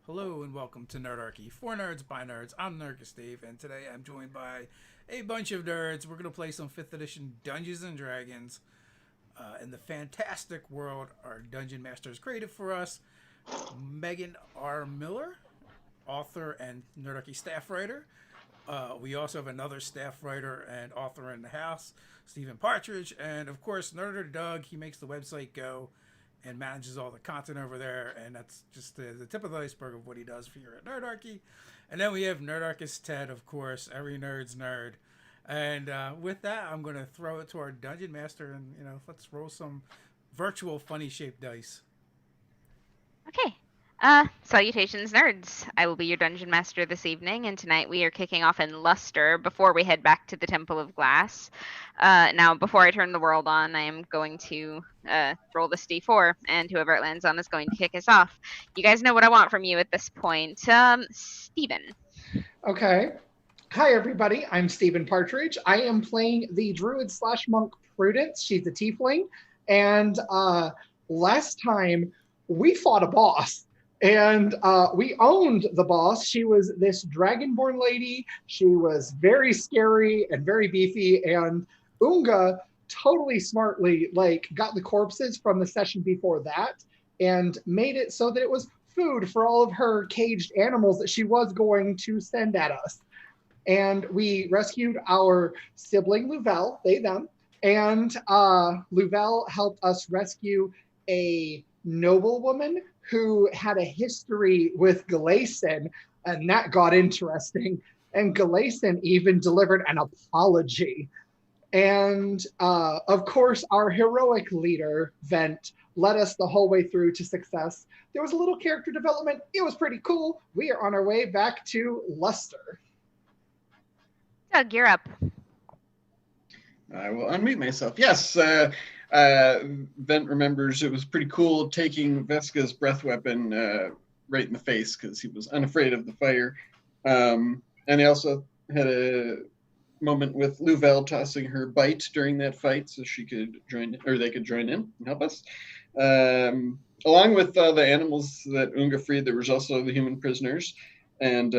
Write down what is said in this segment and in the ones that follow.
Hello and welcome to Nerdarchy. For nerds by nerds, I'm Nerdarchy Steve, and today I'm joined by a bunch of nerds. We're going to play some 5th edition Dungeons and Dragons in the fantastic world our dungeon master has created for us. Megan R. Miller, author and Nerdarchy staff writer. We also have another staff writer and author in the house, Stephen Partridge, and of course, Nerder Doug. He makes the website go and manages all the content over there, and that's just the tip of the iceberg of what he does for you at Nerdarchy. And then we have Nerdarchist Ted, of course, every nerd's nerd. And with that, I'm going to throw it to our dungeon master, and let's roll some virtual funny shaped dice. Okay. Salutations, nerds. I will be your dungeon master this evening, and tonight we are kicking off in Luster before we head back to the Temple of Glass. Now, before I turn the world on, I am going to roll this d4, and whoever it lands on is going to kick us off. You guys know what I want from you at this point. Steven. Okay. Hi, everybody. I'm Stephen Partridge. I am playing the druid slash monk Prudence. She's a tiefling. And last time we fought a boss. And we owned the boss. She was this dragonborn lady. She was very scary and very beefy. And Unga totally smartly got the corpses from the session before that and made it so that it was food for all of her caged animals that she was going to send at us. And we rescued our sibling Louvel, they, them. And Louvel helped us rescue a noblewoman who had a history with Galayson, and that got interesting. And Galayson even delivered an apology. And of course, our heroic leader, Vent, led us the whole way through to success. There was a little character development. It was pretty cool. We are on our way back to Luster. Doug, you're up. I will unmute myself. Yes, Vent remembers it was pretty cool taking Veska's breath weapon right in the face because he was unafraid of the fire. And he also had a moment with Louvel tossing her bite during that fight so she could join, or they could join in and help us. Along with the animals that Unga freed, there was also the human prisoners. And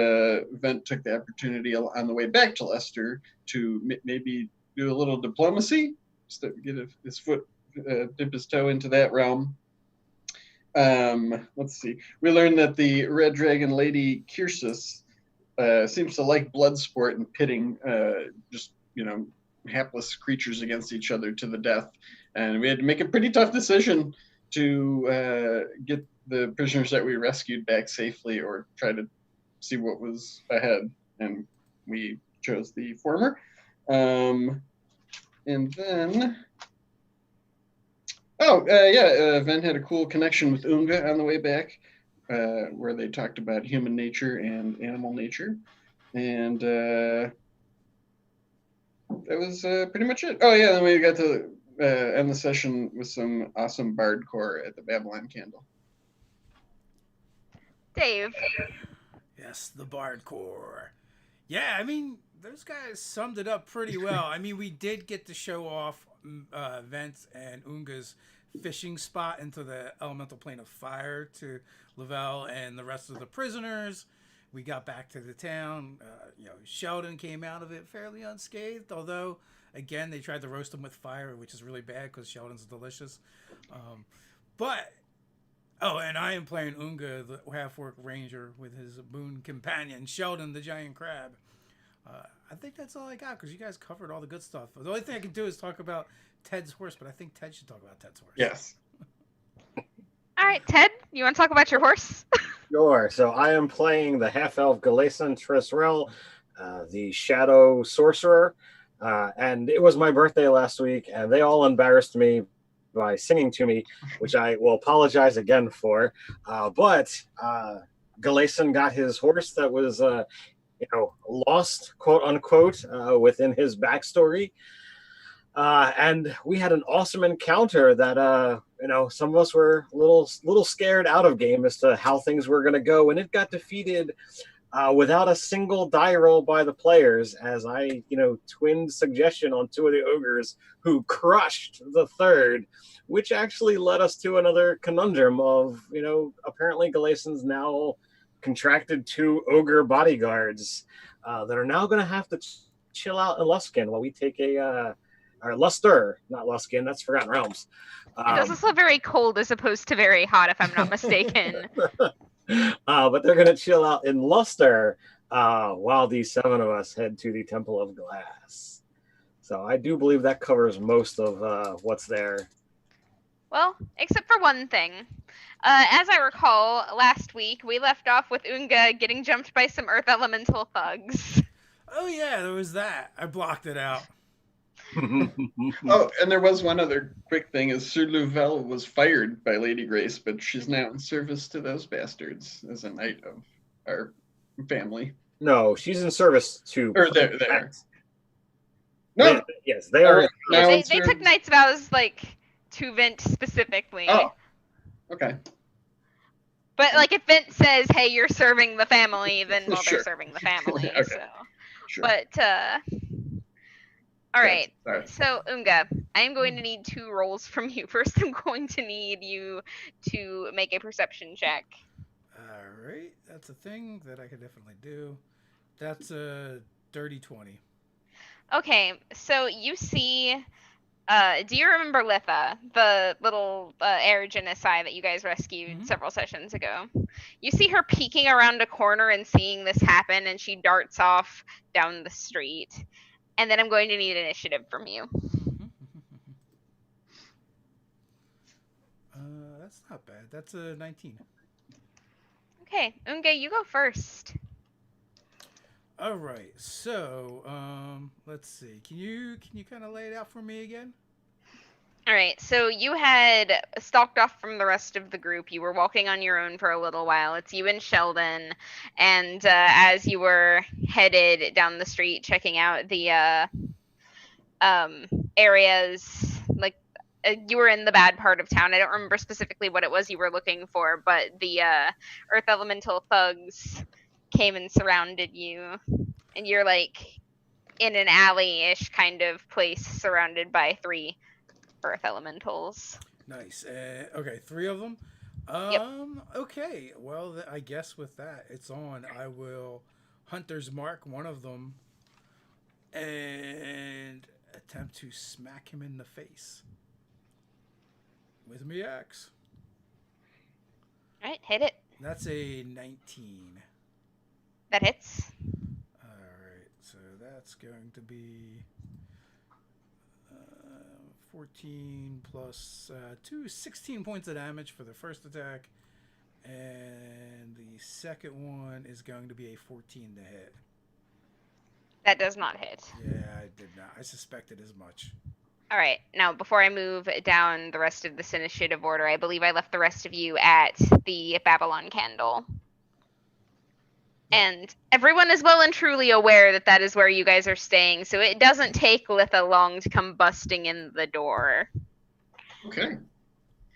Vent took the opportunity on the way back to Leicester to maybe do a little diplomacy, just to get his foot, dip his toe into that realm. Let's see. We learned that the Red Dragon Lady Kyrsis seems to like blood sport and pitting hapless creatures against each other to the death. And we had to make a pretty tough decision to get the prisoners that we rescued back safely or try to see what was ahead. And we chose the former. And then, Ven had a cool connection with Unga on the way back, where they talked about human nature and animal nature. And that was pretty much it. Oh, yeah, then we got to end the session with some awesome bardcore at the Babylon Candle. Dave. Yes, the Bardcore. Yeah, I mean, those guys summed it up pretty well. I mean, we did get to show off Vent and Unga's fishing spot into the elemental plane of fire to Louvel and the rest of the prisoners. We got back to the town. Sheldon came out of it fairly unscathed, although, again, they tried to roast him with fire, which is really bad because Sheldon's delicious. And I am playing Unga, the half-orc ranger, with his boon companion, Sheldon, the giant crab. I think that's all I got, because you guys covered all the good stuff. The only thing I can do is talk about Ted's horse, but I think Ted should talk about Ted's horse. Yes. All right, Ted, you want to talk about your horse? Sure. So I am playing the half-elf Galayson Trisrel, the shadow sorcerer. And it was my birthday last week, and they all embarrassed me by singing to me, which I will apologize again for. But Galayson got his horse that was lost, quote unquote, within his backstory. And we had an awesome encounter that, some of us were a little scared out of game as to how things were going to go. And it got defeated without a single die roll by the players, as I, twinned suggestion on two of the ogres who crushed the third, which actually led us to another conundrum of, apparently Galayson's now contracted 2 ogre bodyguards that are now going to have to chill out in Luskin while we take or Luster, not Luskin, that's Forgotten Realms. It is also very cold as opposed to very hot, if I'm not mistaken. But they're going to chill out in Luster while the 7 of us head to the Temple of Glass. So I do believe that covers most of what's there. Well, except for one thing. As I recall, last week we left off with Unga getting jumped by some Earth Elemental thugs. Oh yeah, there was that. I blocked it out. Oh, and there was one other quick thing: is Sir Louvel was fired by Lady Grace, but she's now in service to those bastards as a knight of our family. No, she's in service to. Or there. No. Yes, they are. They took knight's vows to Vent specifically. Oh. Okay. But if Vent says, "Hey, you're serving the family," then Sure. they're serving the family. Okay. So. Sure. But all right. Sorry. So Unga, I am going to need 2 rolls from you. First, I'm going to need you to make a perception check. All right, that's a thing that I could definitely do. That's a dirty 20. Okay, so you see. Do you remember Litha, the little air genocide that you guys rescued several sessions ago? You see her peeking around a corner and seeing this happen, and she darts off down the street. And then I'm going to need initiative from you. That's not bad. That's a 19. Okay, Unga, you go first. All right, so let's see. Can you kind of lay it out for me again? All right, so you had stalked off from the rest of the group. You were walking on your own for a little while. It's you and Sheldon, and as you were headed down the street, checking out the areas, you were in the bad part of town. I don't remember specifically what it was you were looking for, but the Earth Elemental thugs came and surrounded you, and you're in an alley-ish kind of place surrounded by 3 Earth Elementals. Nice. Okay, 3 of them. Yep. Okay, well, I guess with that, it's on. I will Hunter's Mark one of them and attempt to smack him in the face with my axe. All right, hit it. That's a 19. That hits. All right, so that's going to be 14 plus 2, 16 points of damage for the first attack, and the second one is going to be a 14 to hit. That does not hit. Yeah, I did not. I suspected as much. All right, now before I move down the rest of this initiative order, I believe I left the rest of you at the Babylon Candle. And everyone is well and truly aware that that is where you guys are staying, so it doesn't take Litha long to come busting in the door. Okay.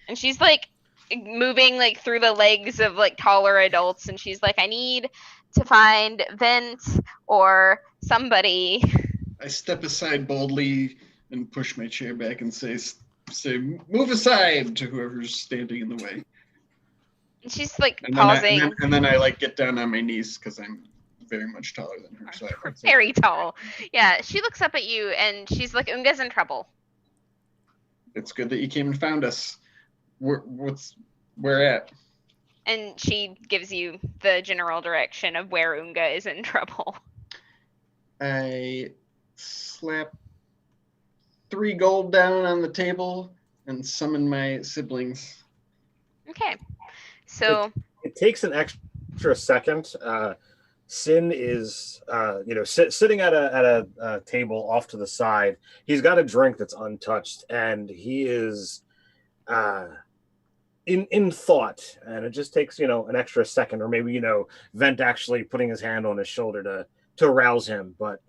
And she's moving through the legs of taller adults, and she's I need to find Vent or somebody. I step aside boldly and push my chair back and say, move aside to whoever's standing in the way. And she's and pausing. Then I get down on my knees because I'm very much taller than her. So very tall. Yeah, she looks up at you and she's Unga's in trouble. It's good that you came and found us. Where at? And she gives you the general direction of where Unga is in trouble. I slap 3 gold down on the table and summon my siblings. Okay. So it takes an extra second. Sin is, sitting at a table off to the side. He's got a drink that's untouched, and he is in thought. And it just takes an extra second, or maybe Vent actually putting his hand on his shoulder to rouse him. But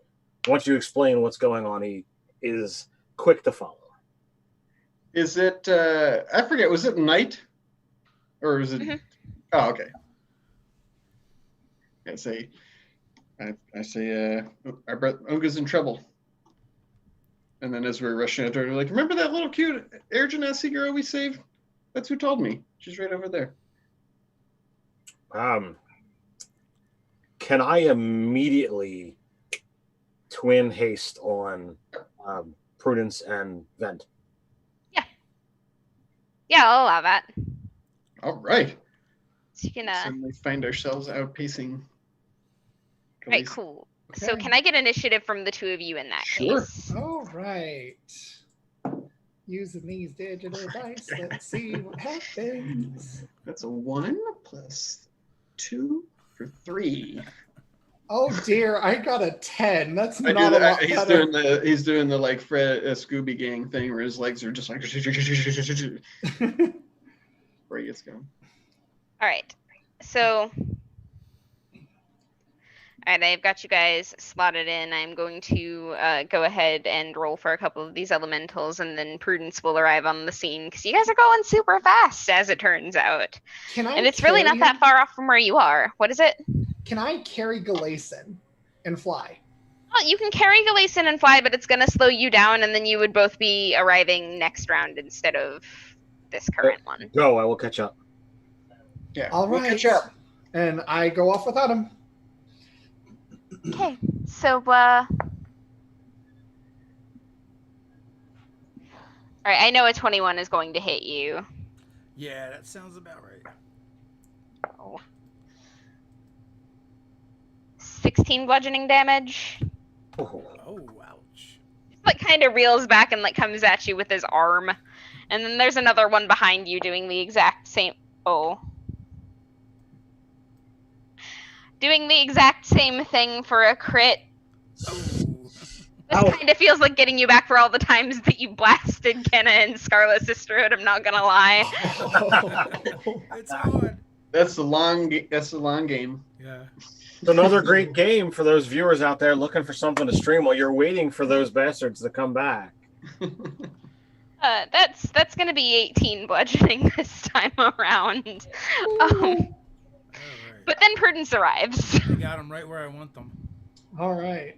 once you explain what's going on, he is quick to follow. Is it? I forget. Was it night? Or is it? Mm-hmm. Oh, okay. I say, our brother Unga's in trouble. And then as we're rushing out, we're remember that little cute air genasi girl we saved? That's who told me. She's right over there. can I immediately twin haste on Prudence and Vent? Yeah, I'll allow that. All right. So you can. Suddenly find ourselves outpacing. Right, Khaleesi. cool. So Okay. can I get initiative from the two of you in that Sure. case? All right. Using these digital dice, let's see what happens. That's a 1 plus 2 for 3. Oh dear, I got a 10. That's not a lot He's better. doing the like Fred Scooby Gang thing where his legs are just like where he gets going. All right. So, all right, I've got you guys slotted in. I'm going to go ahead and roll for a couple of these elementals, and then Prudence will arrive on the scene because you guys are going super fast, as it turns out. Can I And it's really not carry that him? far off from where you are. What is it? Can I carry Galason and fly? Well, you can carry Galason and fly, but it's going to slow you down, and then you would both be arriving next round instead of this current one. Go, I will catch up. Yeah. All we'll right. catch up. And I go off without him. Okay, so all right, I know a 21 is going to hit you. Yeah, that sounds about right. Oh. 16 bludgeoning damage. Oh, Oh, ouch. Like kind of reels back and like comes at you with his arm. And then there's another one behind you doing the exact same doing the exact same thing for a crit. Oh. This Ow. kind of feels like getting you back for all the times that you blasted Kenna and Scarlet Sisterhood, I'm not gonna lie. It's on. That's the long game. Yeah. It's another great game for those viewers out there looking for something to stream while you're waiting for those bastards to come back. That's gonna be 18 bludgeoning this time around. All right. But then Prudence arrives. I got them right where I want them. All right.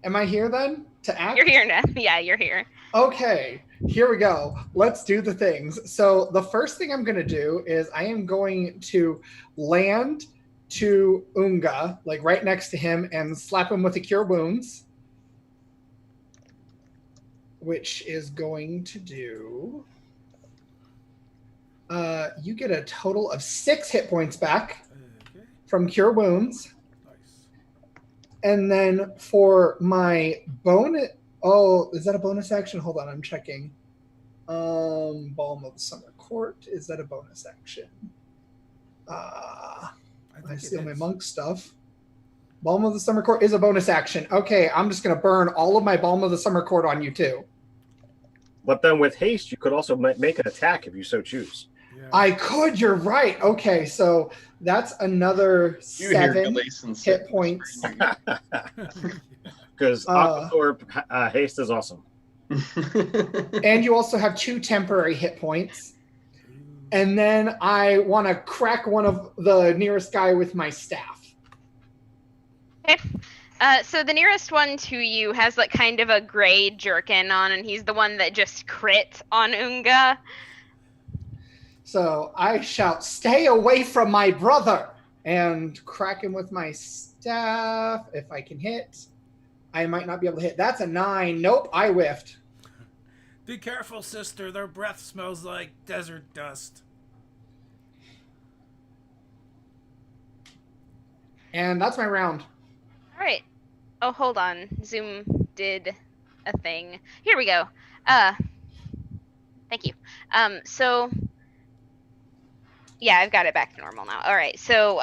Am I here then to act? You're here now. Yeah, you're here. Okay, here we go. Let's do the things. So the first thing I'm going to do is I am going to land to Unga, like right next to him, and slap him with a Cure Wounds, which is going to do... you get a total of 6 hit points back Okay. from Cure Wounds. Nice. And then for my bonus... Oh, is that a bonus action? Hold on, I'm checking. Balm of the Summer Court. Is that a bonus action? I think it steal my is. monk stuff. Balm of the Summer Court is a bonus action. Okay, I'm just going to burn all of my Balm of the Summer Court on you too. But then with haste, you could also make an attack if you so choose. Yeah. I could, you're right. Okay, so that's another You hear 7 Galason hit say, points. Because Aquathorpe haste is awesome. And you also have 2 temporary hit points. And then I want to crack one of the nearest guy with my staff. Okay. So the nearest one to you has like kind of a gray jerkin on, and he's the one that just crit on Unga. So I shout, "Stay away from my brother!" and crack him with my staff. If I can hit, I might not be able to hit. That's a 9. Nope, I whiffed. Be careful, sister. Their breath smells like desert dust. And that's my round. All right. Oh, hold on. Zoom did a thing. Here we go. Thank you. So yeah, I've got it back to normal now. All right. So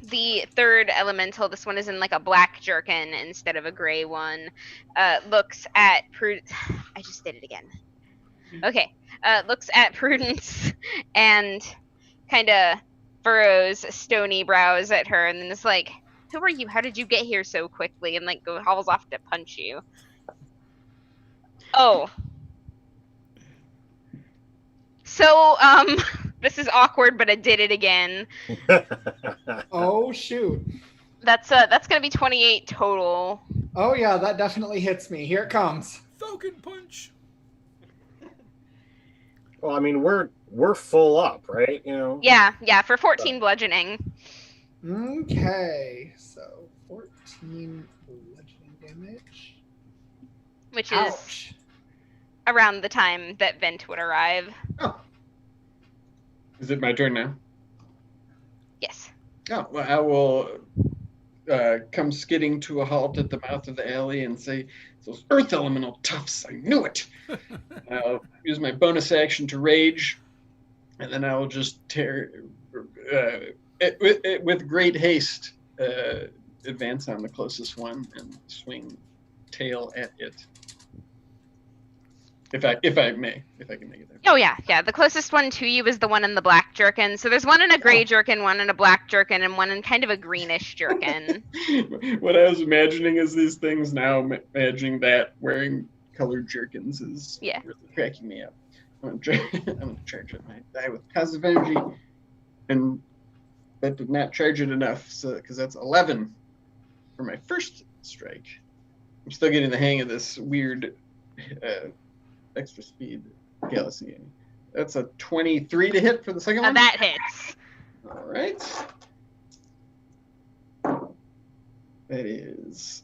the third elemental, this one is in like a black jerkin instead of a gray one, looks at I just did it again. Okay. Looks at Prudence and kind of furrows stony brows at her, and then it's like, "Who are you? How did you get here so quickly?" And like hauls off to punch you. Oh. So this is awkward, but I did it again. Oh, shoot. That's gonna be 28 total. Oh, yeah, that definitely hits me. Here it comes. Falcon punch. Well, I mean, we're full up, right? You know. Yeah, for 14 bludgeoning. Okay, so 14 bludgeoning damage. Which is Ouch. around the time that Vent would arrive. Oh. Is it my turn now? Yes. Oh, well, I will come skidding to a halt at the mouth of the alley and say, "Those earth elemental toughs, I knew it." I'll use my bonus action to rage, and then I will just tear with great haste, advance on the closest one and swing tail at it. If I can make it there. Oh yeah. The closest one to you is the one in the black jerkin. So there's one in a gray jerkin, one in a black jerkin, and one in kind of a greenish jerkin. What I was imagining is these things now. Imagining that wearing colored jerkins is really cracking me up. I'm gonna charge up my die with positive energy, and that did not charge it enough. So because that's 11 for my first strike. I'm still getting the hang of this weird extra speed galaxy. That's a 23 to hit for the second one. That hits. All right. That is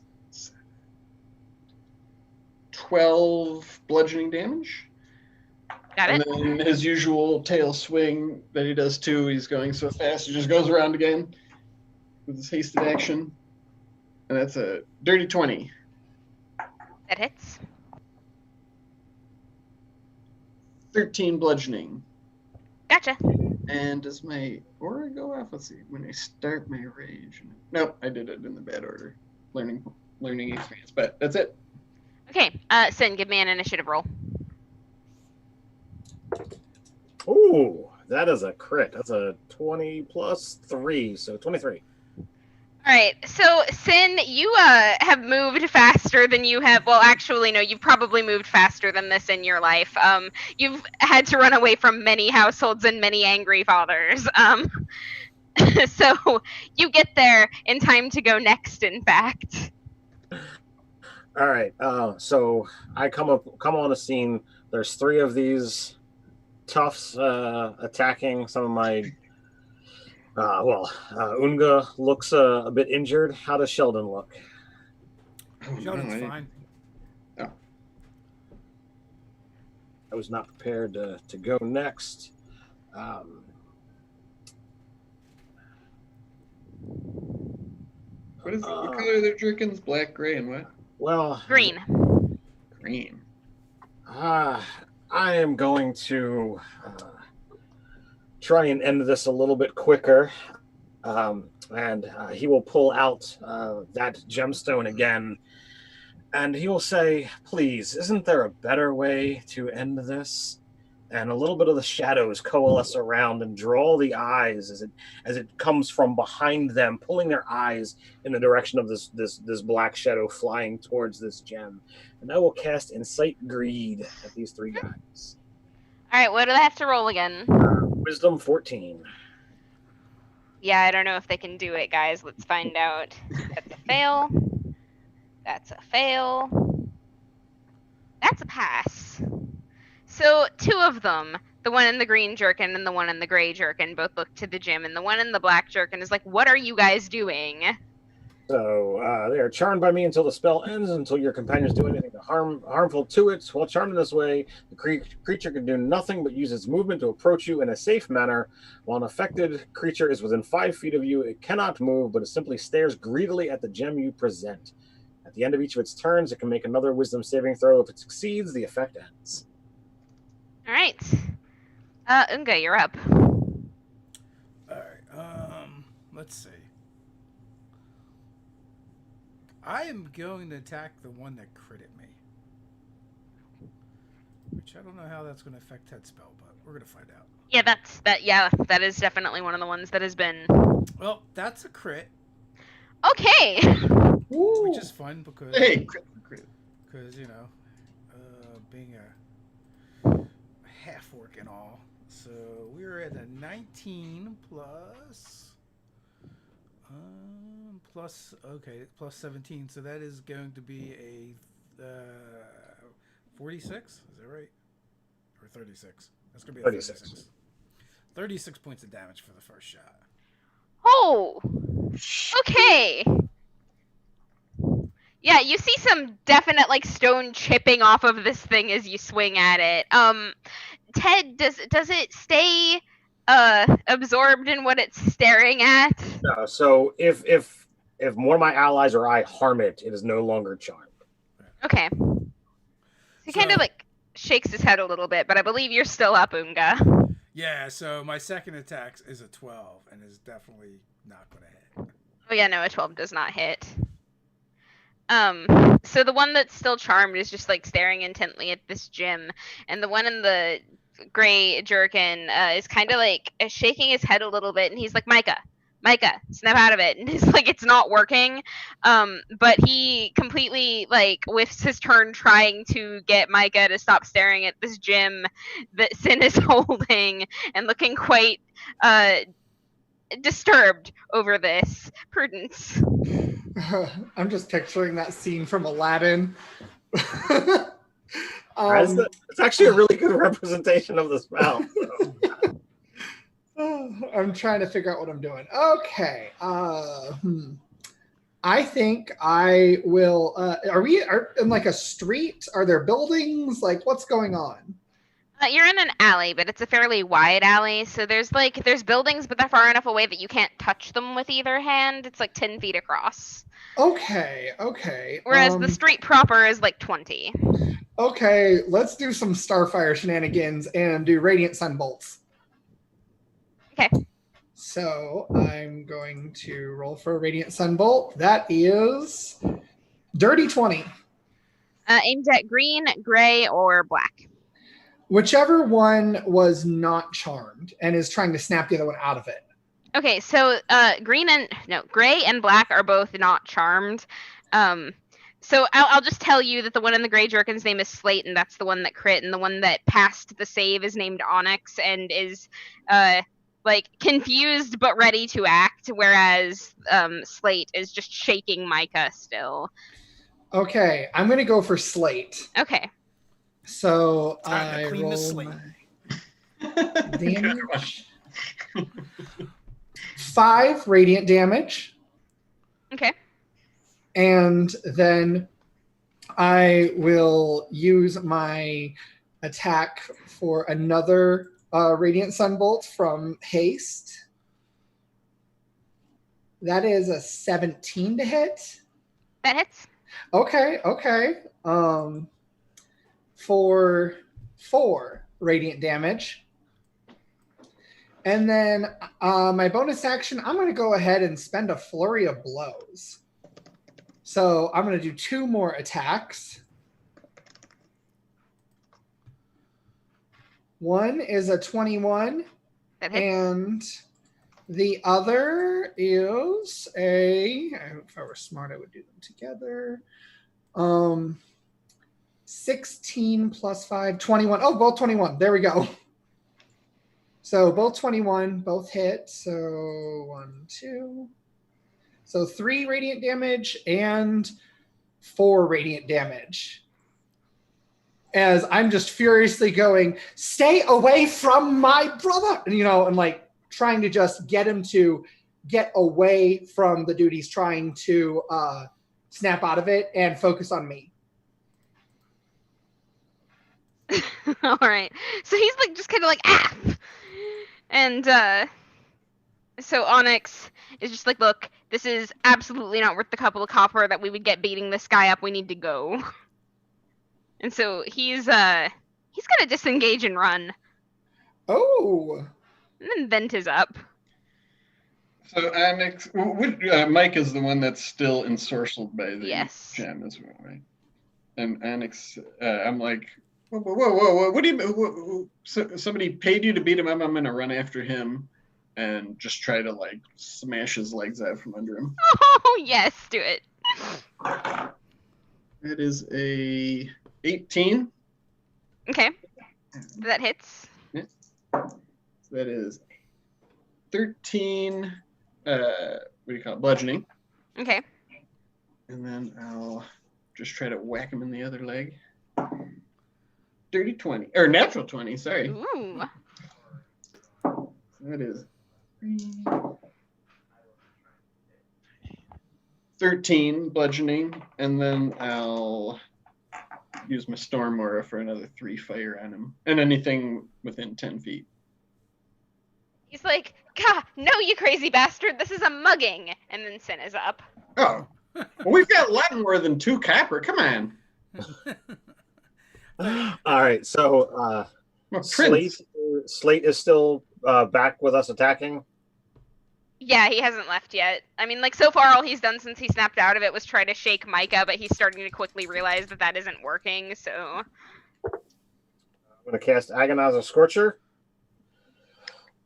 12 bludgeoning damage. Got it. And then his usual tail swing that he does too. He's going so fast, he just goes around again with his hasted action. And that's a dirty 20. That hits. 13 bludgeoning. Gotcha. And does my aura go off? Let's see. When I start my rage. Nope, I did it in the bad order. Learning experience. But that's it. Okay. Sin, give me an initiative roll. Ooh, that is a crit. That's a 20 plus 3, so 23. All right, so Sin, you have moved faster than you have. Well, actually, no, you've probably moved faster than this in your life. You've had to run away from many households and many angry fathers. So you get there in time to go next. In fact. All right, so I come on the scene. There's 3 of these toughs attacking some of my. Unga looks a bit injured. How does Sheldon look? Sheldon's fine. Oh. I was not prepared to go next. What color are their jerkins? Black, gray, and what? Well, Green. Green. I am going to try and end this a little bit quicker. And he will pull out that gemstone again. And he will say, "Please, isn't there a better way to end this?" And a little bit of the shadows coalesce around and draw the eyes as it comes from behind them, pulling their eyes in the direction of this black shadow flying towards this gem. And I will cast Incite Greed at these 3 guys. All right, what do I have to roll again? Wisdom 14. Yeah, I don't know if they can do it, guys. Let's find out. That's a fail. That's a fail. That's a pass. So 2 of them, the one in the green jerkin and the one in the gray jerkin, both look to the gym, and the one in the black jerkin is like, "What are you guys doing?" So they are charmed by me until the spell ends, until your companions do anything harmful to it. While charmed in this way, the creature can do nothing but use its movement to approach you in a safe manner. While an affected creature is within 5 feet of you, it cannot move, but it simply stares greedily at the gem you present. At the end of each of its turns, it can make another wisdom saving throw. If it succeeds, the effect ends. All right. Unga, you're up. All right. Let's see. I am going to attack the one that critted me. Which I don't know how that's going to affect that spell, but we're going to find out. Yeah, that is definitely one of the ones that has been. Well, that's a crit. Okay. Ooh. Which is fun because Crit. Because being a half orc and all. So we're at a 19 plus. Plus 17. So that is going to be a 46. Is that right? Or 36? That's going to be a 36. 36 points of damage for the first shot. Oh, okay. Yeah, you see some definite like stone chipping off of this thing as you swing at it. Ted, does it stay absorbed in what it's staring at? No, so if one of my allies or I harm it, it is no longer charmed. Okay. He kind of So- like shakes his head a little bit, but I believe you're still up, Unga. Yeah, so my second attack is a 12 and is definitely not going to hit. Oh yeah, no, a 12 does not hit. So the one that's still charmed is just like staring intently at this gym, and the one in the gray jerkin is kind of like shaking his head a little bit, and he's like, Micah, snap out of it. And it's like it's not working. But he completely like whiffs his turn trying to get Micah to stop staring at this gym that Sin is holding and looking quite disturbed over this. Prudence. I'm just picturing that scene from Aladdin. It's actually a really good representation of the spell. I'm trying to figure out what I'm doing. Okay. I think I will. Are we in like a street? Are there buildings? Like, what's going on? You're in an alley, but it's a fairly wide alley. So there's buildings, but they're far enough away that you can't touch them with either hand. It's like 10 feet across. Okay. Whereas the street proper is like 20. Okay, let's do some Starfire shenanigans and do Radiant Sun Bolts. Okay. So I'm going to roll for a Radiant Sun Bolt. That is dirty 20. Aimed at green, gray, or black. Whichever one was not charmed and is trying to snap the other one out of it. Okay, so gray and black are both not charmed. So I'll just tell you that the one in the gray jerkin's name is Slate, and that's the one that crit, and the one that passed the save is named Onyx and is like confused but ready to act, whereas Slate is just shaking Micah still. Okay, I'm going to go for Slate. Okay. So Time to I clean the roll slate. my damage. 5 radiant damage. Okay. And then I will use my attack for another Radiant Sunbolt from Haste. That is a 17 to hit. That hits. Okay. For 4 radiant damage. And then my bonus action, I'm going to go ahead and spend a flurry of blows. So I'm going to do 2 more attacks. One is a 21, That hits. and the other is if I were smart, I would do them together. 16 plus 5, 21. Oh, both 21. There we go. So both 21, both hit. So 1, 2. So 3 radiant damage and 4 radiant damage. As I'm just furiously going, stay away from my brother, and like trying to just get him to get away from the dude he's trying to snap out of it and focus on me. All right. So he's like just kind of like and so Onyx is just like, look, this is absolutely not worth the couple of copper that we would get beating this guy up. We need to go. And so he's gonna disengage and run. Oh. And then Vent is up. So Annex, Mike is the one that's still ensorcelled by the gem as well, right? And Annex, I'm like, whoa, what do you? Somebody paid you to beat him up. I'm gonna run after him and just try to like smash his legs out from under him. Oh yes, do it. It is a 18. Okay, that hits. That is 13. What do you call it? Bludgeoning. Okay. And then I'll just try to whack him in the other leg. Dirty 20 or natural 20. Sorry. Ooh. That is 3, 13 bludgeoning, and then I'll use my Storm Aura for another 3 fire on him, and anything within 10 feet. He's like, "Gah, no, you crazy bastard! This is a mugging!" And then Sin is up. Oh, well, we've got a lot more than 2 copper. Come on. All right, so Well, Slate is still back with us attacking. Yeah, he hasn't left yet. I mean, like, so far all he's done since he snapped out of it was try to shake Micah, but he's starting to quickly realize that that isn't working, so... I'm going to cast Agonizer Scorcher.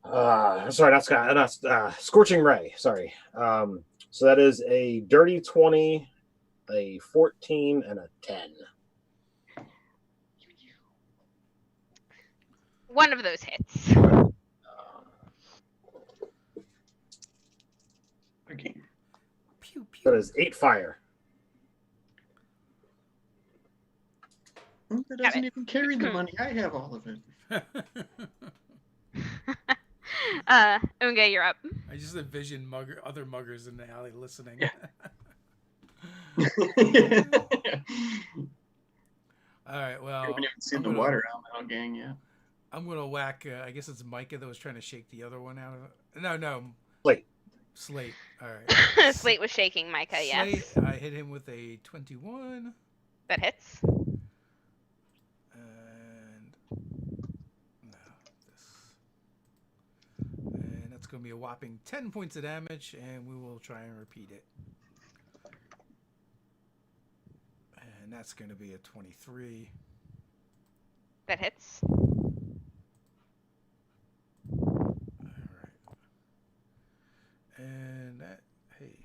Sorry, not Scorching Ray, sorry. So that is a dirty 20, a 14, and a 10. One of those hits. Okay. Pew, pew. That is 8 fire. That doesn't even carry the money. I have all of it. Unga, you're up. I just envision other muggers in the alley listening. Yeah. All right, well, I haven't even seen I'm the gonna- water elemental gang yet. I'm gonna whack. I guess it's Micah that was trying to shake the other one out of it. No, Slate. Slate. All right. Slate was shaking Micah, yes. Slate, I hit him with a 21, That hits. and that's gonna be a whopping 10 points of damage, and we will try and repeat it. And that's gonna be a 23. That hits. And that, hey,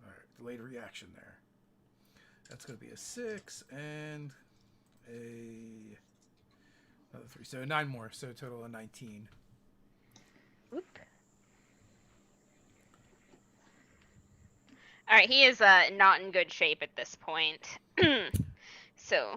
all right, delayed reaction there. That's going to be a 6 and another 3. So 9 more, so a total of 19. Oop. Alright, he is not in good shape at this point. So,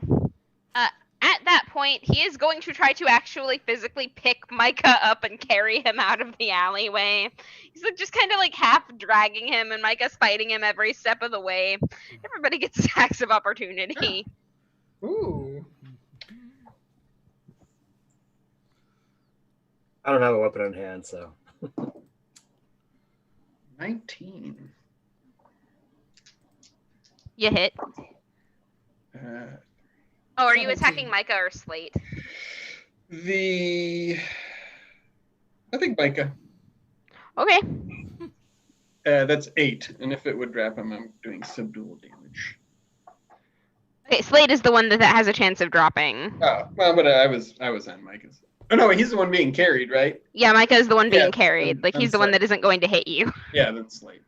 at that point, he is going to try to actually physically pick Micah up and carry him out of the alleyway. He's like just kind of like half dragging him, and Micah's fighting him every step of the way. Everybody gets attacks of opportunity. Ooh. I don't have a weapon in hand, so. 19. You hit. Uh, Oh, are you 17. attacking Micah or Slate? I think Micah. Okay. That's 8, and if it would drop him, I'm doing subdual damage. Okay, Slate is the one that has a chance of dropping. Oh, well, but I was on Micah's. Oh no, he's the one being carried, right? Yeah, Micah is the one being Yeah, carried. Like, I'm he's the one sorry. that isn't going to hit you. Yeah, that's late.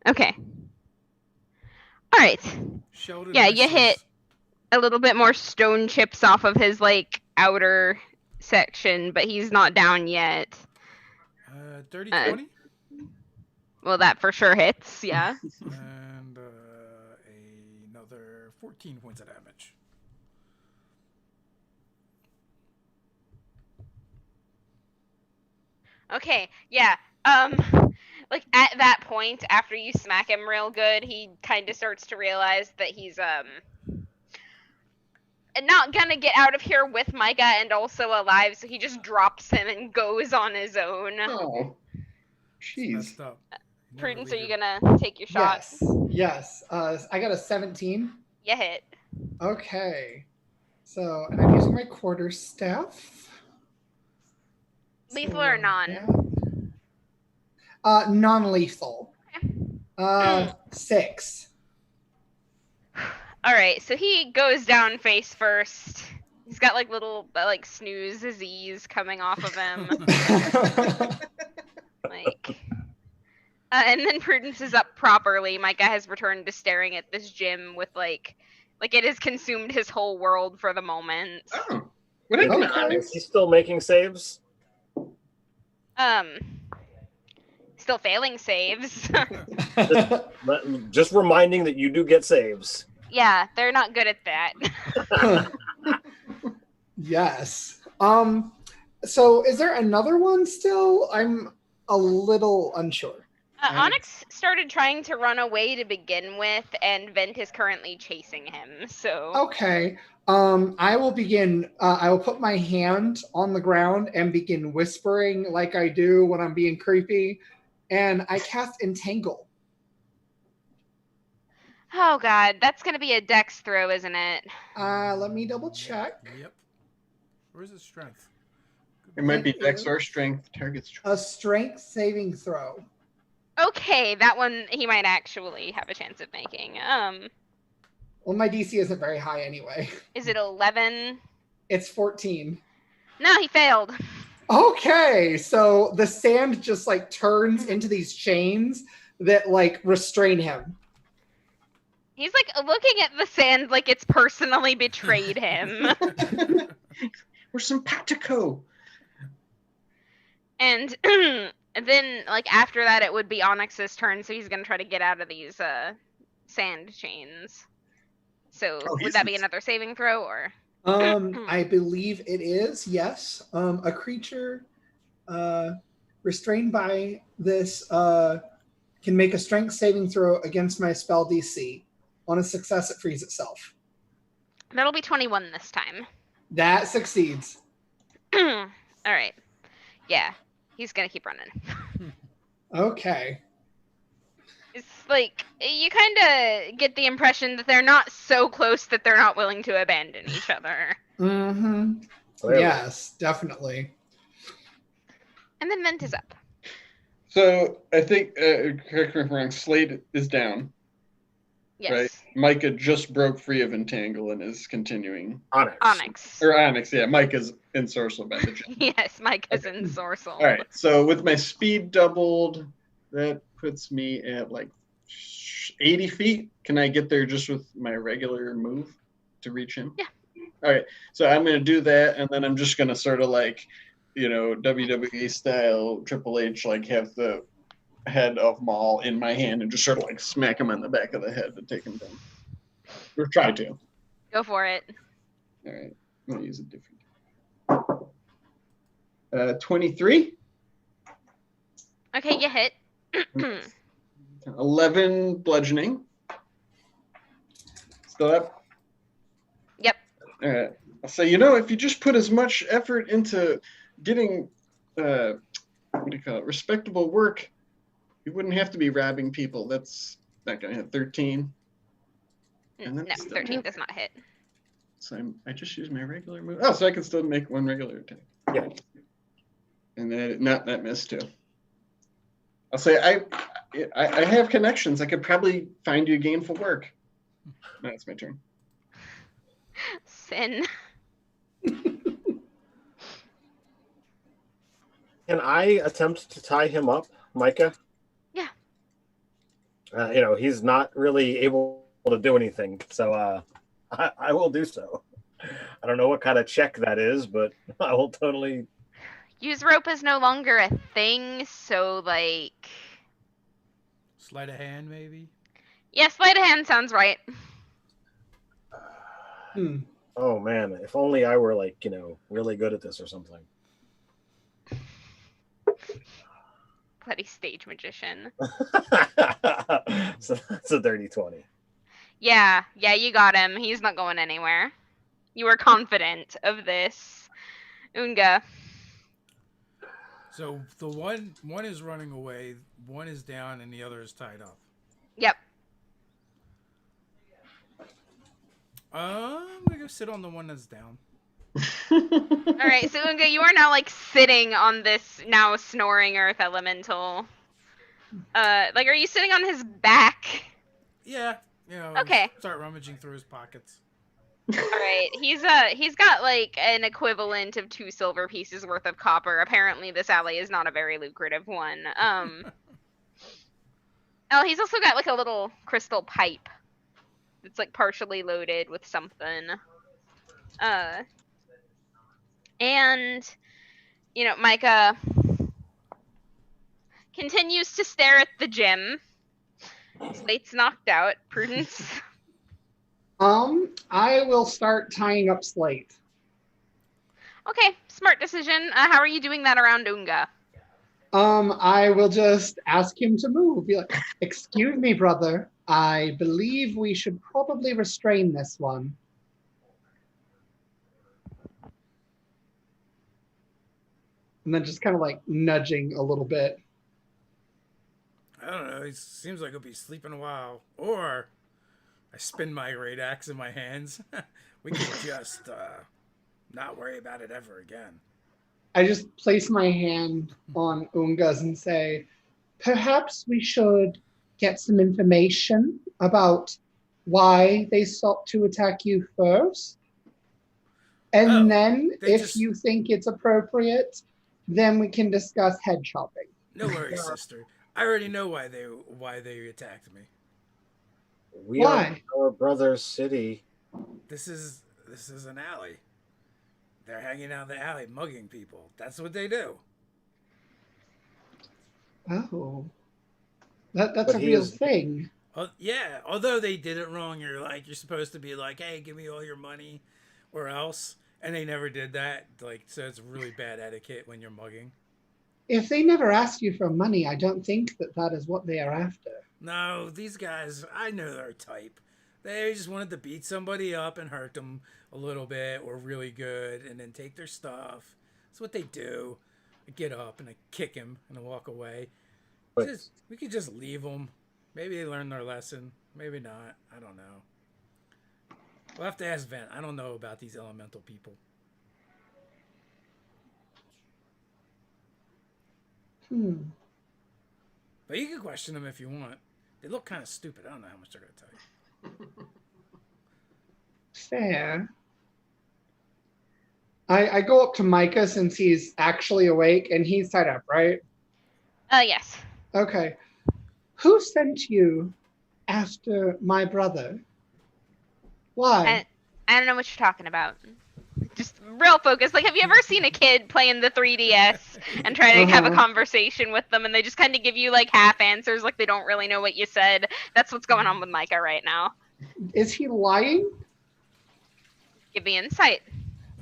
Okay. Alright. Sheldon Yeah, you versus- hit a little bit more stone chips off of his, like, outer section, but he's not down yet. Dirty Uh, 20 Well, that for sure hits, yeah. and another 14 points of damage. Okay, yeah. Like, at that point, after you smack him real good, he kind of starts to realize that he's, not gonna get out of here with Micah and also alive, so he just drops him and goes on his own. Oh, jeez. Messed up. Never Prudence, are leave you your- gonna take your shot? Yes. I got a 17. You hit. Okay. So, and I'm using my quarterstaff. Lethal or non? Yeah. Non-lethal. Okay. 6. All right, so he goes down face first. He's got like little like snooze disease coming off of him. Like, and then Prudence is up properly. Micah has returned to staring at this gym with like it has consumed his whole world for the moment. Oh, what happened to Okay. Onyx? Is he still making saves? Still failing saves. Just reminding that you do get saves. Yeah, they're not good at that. Yes. So is there another one still? I'm a little unsure. Onyx started trying to run away to begin with, and Vent is currently chasing him. So Okay. I will begin. I will put my hand on the ground and begin whispering like I do when I'm being creepy, and I cast Entangle. oh god, that's gonna be a dex throw, isn't it? Let me double check. Yep. Where's his strength? It might be It dex or is strength. Target's A strength saving throw. Okay, that one he might actually have a chance of making. Well, my DC isn't very high anyway. Is it 11? It's 14. No, he failed. Okay, so the sand just like turns into these chains that like restrain him. He's like looking at the sand like it's personally betrayed him. We're simpatico. And then, like, after that, it would be Onyx's turn, so he's going to try to get out of these sand chains. So, would that be another saving throw, or? I believe it is, yes. A creature restrained by this can make a strength saving throw against my spell DC. On a success, it frees itself. That'll be 21 this time. That succeeds. All right. Yeah, he's going to keep running. Okay. It's like, you kind of get the impression that they're not so close that they're not willing to abandon each other. Mm-hmm. Clearly. Yes, definitely. And then Vent is up. So I think, correct me if I'm wrong, Slade is down. Yes. Right. Micah just broke free of Entangle and is continuing. Onyx. Or Onyx, yeah. Micah's in Sorcel bandage. Yes, Micah's in Sorcel. All right. So with my speed doubled, that puts me at like 80 feet. Can I get there just with my regular move to reach him? Yeah. All right. So I'm going to do that, and then I'm just going to sort of like, WWE style Triple H, like have the head of Maul in my hand and just sort of like smack him on the back of the head to take him down. Or try to. Go for it. All right. I'm going to use a different. 23. Okay, you hit. 11 bludgeoning. Still up? Yep. All right. So, if you just put as much effort into getting, respectable work, you wouldn't have to be robbing people. That's not going to hit 13. And No, that's 13 does not hit. So I just use my regular move. Oh, so I can still make one regular attack. Yeah. And that missed too. I'll say I have connections. I could probably find you gainful work. No, it's my turn. Sin. Can I attempt to tie him up, Micah? Yeah. He's not really able to do anything, so I will do so. I don't know what kind of check that is, but I will totally. Use rope is no longer a thing, so like. Sleight of hand, maybe? Yeah, sleight of hand sounds right. Oh man, if only I were like, really good at this or something. Bloody stage magician. So that's a dirty 20. Yeah, you got him. He's not going anywhere. You were confident of this. Unga. So the one is running away, one is down, and the other is tied up. Yep. I'm gonna go sit on the one that's down. Alright, so Unga, you are now like sitting on this now snoring earth elemental. Are you sitting on his back? Yeah. Okay. Start rummaging through his pockets. Alright, he's got like an equivalent of 2 silver pieces worth of copper. Apparently this alley is not a very lucrative one. He's also got like a little crystal pipe that's like partially loaded with something. And Micah continues to stare at the gym. Slate's knocked out. Prudence. I will start tying up Slate. Okay, smart decision. How are you doing that around Unga? I will just ask him to move. Be like, excuse me, brother. I believe we should probably restrain this one. And then just kind of like nudging a little bit. I don't know. He seems like he'll be sleeping a while. Or I spin my great axe in my hands. We can just not worry about it ever again. I just place my hand on Unga's and say, perhaps we should get some information about why they sought to attack you first. And then, if you think it's appropriate, then we can discuss head chopping. No worries, sister. I already know why they attacked me. We are our brother's city. This is an alley. They're hanging out in the alley, mugging people. That's what they do. Oh, that's a real thing. Yeah, although they did it wrong, you're supposed to be like, hey, give me all your money, or else, and they never did that. Like, so it's really bad etiquette when you're mugging. If they never ask you for money, I don't think that is what they are after. No, these guys, I know their type. They just wanted to beat somebody up and hurt them a little bit or really good and then take their stuff. That's what they do. I get up and I kick him and I walk away. We could just leave them. Maybe they learned their lesson. Maybe not. I don't know. We'll have to ask Vent. I don't know about these elemental people. But you can question them if you want. They look kind of stupid. I don't know how much they're going to tell you. Fair. I go up to Micah since he's actually awake and he's tied up, right? Yes. Okay. Who sent you after my brother? Why? I don't know what you're talking about. Just real focused. Like, have you ever seen a kid playing the 3DS and try to have a conversation with them and they just kind of give you like half answers, like they don't really know what you said? That's what's going on with Micah right now. Is he lying? Give me insight.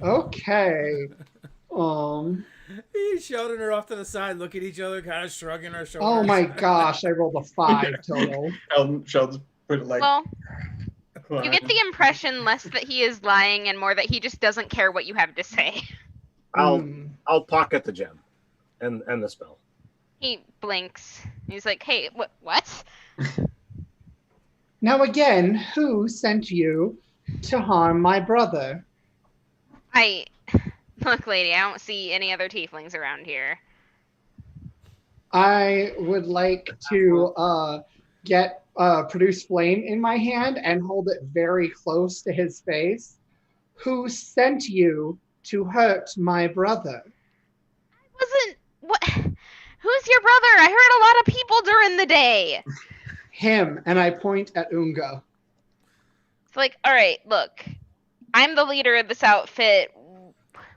Okay. He's shouting her off to the side, look at each other, kind of shrugging her shoulders. Oh my gosh, I rolled a 5 total. Sheldon put it like... Well, you get the impression less that he is lying and more that he just doesn't care what you have to say. I'll pocket the gem and the spell. He blinks. He's like, hey, what? Now again, who sent you to harm my brother? Look, lady, I don't see any other tieflings around here. I would like to produce flame in my hand and hold it very close to his face. Who sent you to hurt my brother? What? Who's your brother? I heard a lot of people during the day. Him, and I point at Unga. It's like, all right, look, I'm the leader of this outfit.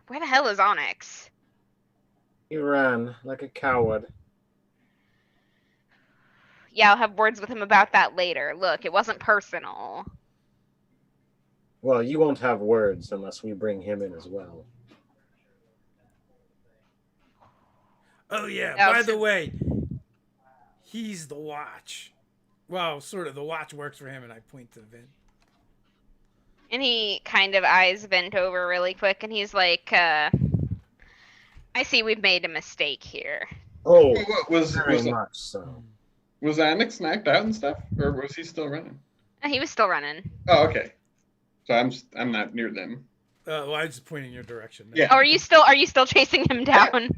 Where the hell is Onyx? He ran like a coward. Yeah, I'll have words with him about that later. Look, it wasn't personal. Well, you won't have words unless we bring him in as well. Oh, yeah. By the way, he's the watch. Well, sort of. The watch works for him, and I point to Vent. And he kind of eyes Vent over really quick, and he's like, I see we've made a mistake here. Oh, was very much so. Was Onyx knocked out and stuff, or was he still running? He was still running. Oh, okay. So I'm not near them. Well, I was just pointing your direction. Yeah. Oh, are you still chasing him down?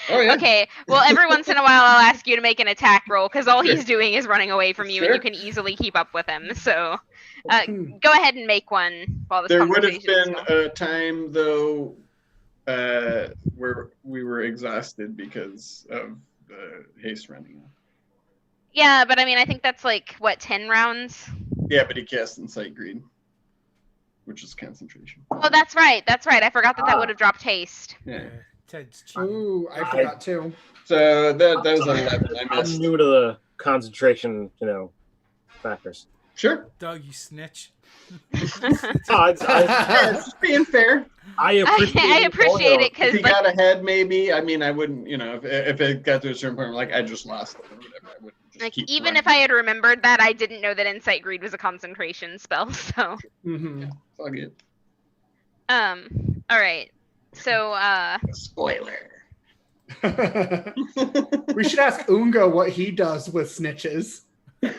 Oh yeah. Okay. Well, every once in a while, I'll ask you to make an attack roll because all he's doing is running away from you, and you can easily keep up with him. So, go ahead and make one while this There would conversation have is been going. a time though where we were exhausted because of the haste running. Yeah, but I mean, I think that's like what 10 rounds. Yeah, but he cast Insight Greed, which is concentration. Oh, that's right. I forgot that would have dropped haste. Yeah. Ted's cheating. Ooh, I forgot too. So that was 11. I I'm missed. new to the concentration, factors. Sure. Doug, you snitch. Just being fair. I appreciate, I appreciate it If because he got ahead, maybe. I mean, I wouldn't, if it got to a certain point, like I just lost it or whatever, I wouldn't just keep even running. if I had remembered that, I didn't know that Insight Greed was a concentration spell. So Mhm. Fuck it. all right. So Spoiler. We should ask Ungo what he does with snitches. all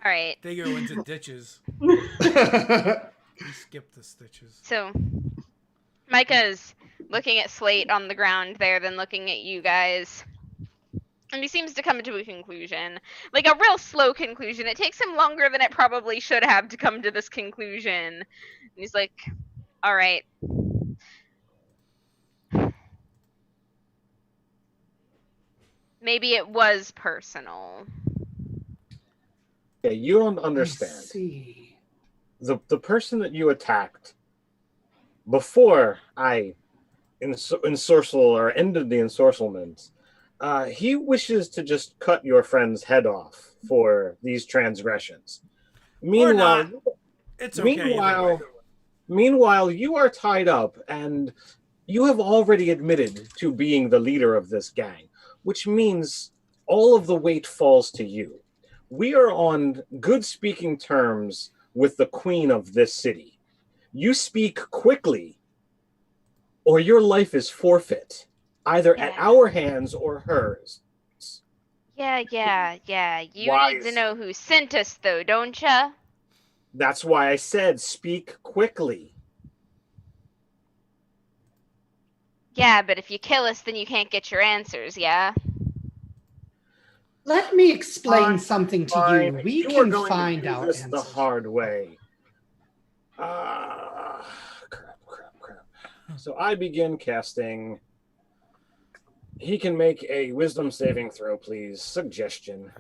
right. They go into ditches. He skipped the stitches. So Micah's looking at Slate on the ground there, then looking at you guys. And he seems to come to a conclusion. Like a real slow conclusion. It takes him longer than it probably should have to come to this conclusion. And he's like, all right. Maybe it was personal. Yeah, you don't I understand. see. The person that you attacked before I ensorcel or ended the ensorcelment, he wishes to just cut your friend's head off for these transgressions. Meanwhile, It's okay. meanwhile, you are tied up and you have already admitted to being the leader of this gang, which means all of the weight falls to you. We are on good speaking terms with the queen of this city. You speak quickly, or your life is forfeit, either at our hands or hers. Yeah. You Wise. need to know who sent us, though, don't ya? That's why I said speak quickly. Yeah, but if you kill us, then you can't get your answers, yeah? Let me explain Fine, something to Fine. you. We You are can going find to do out this the answers. hard way. Crap. So I begin casting. He can make a wisdom saving throw, please. Suggestion.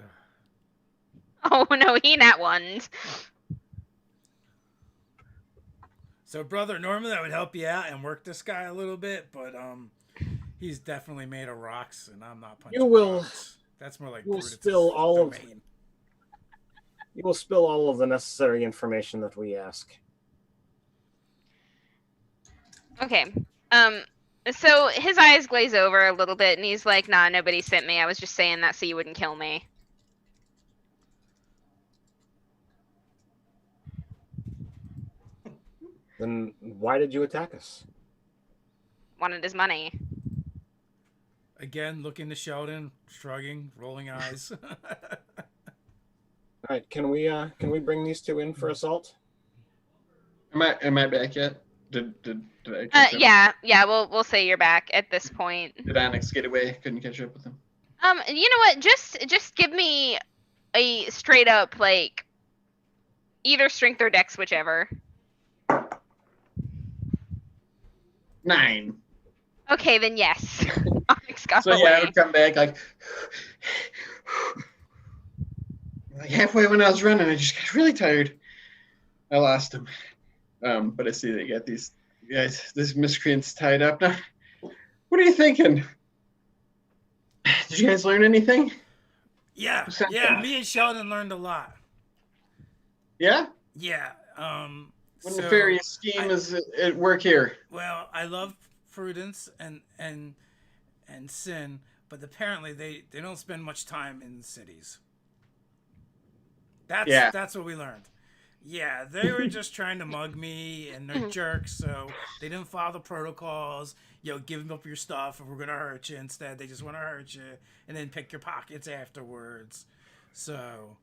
Oh, no, he not ones. So, brother, normally I would help you out and work this guy a little bit, but he's definitely made of rocks, and I'm not punching rocks. That's more like You will Brutus's spill all of. domain. You will spill all of the necessary information that we ask. Okay. So his eyes glaze over a little bit, and he's like, nah, nobody sent me. I was just saying that so you wouldn't kill me. Then why did you attack us? Wanted his money. Again, looking to Sheldon, shrugging, rolling eyes. All right, can we bring these two in for assault? Am I back yet? Did I catch up? Yeah. We'll say you're back at this point. Did Onyx get away? Couldn't catch up with him. You know what? Just give me a straight up like either strength or dex, whichever. 9. Okay, then yes. Onyx got So away. yeah, I would come back like halfway when I was running, I just got really tired. I lost him. But I see that you got these guys, this miscreant's tied up now. What are you thinking? Did you guys learn anything? Yeah, me and Sheldon learned a lot. Yeah? Yeah. What nefarious scheme is at work here? Well, I love prudence and sin, but apparently they don't spend much time in cities. That's what we learned. Yeah, they were just trying to mug me, and they're jerks, so they didn't follow the protocols. Give up your stuff, or we're gonna hurt you. Instead, they just want to hurt you, and then pick your pockets afterwards. So,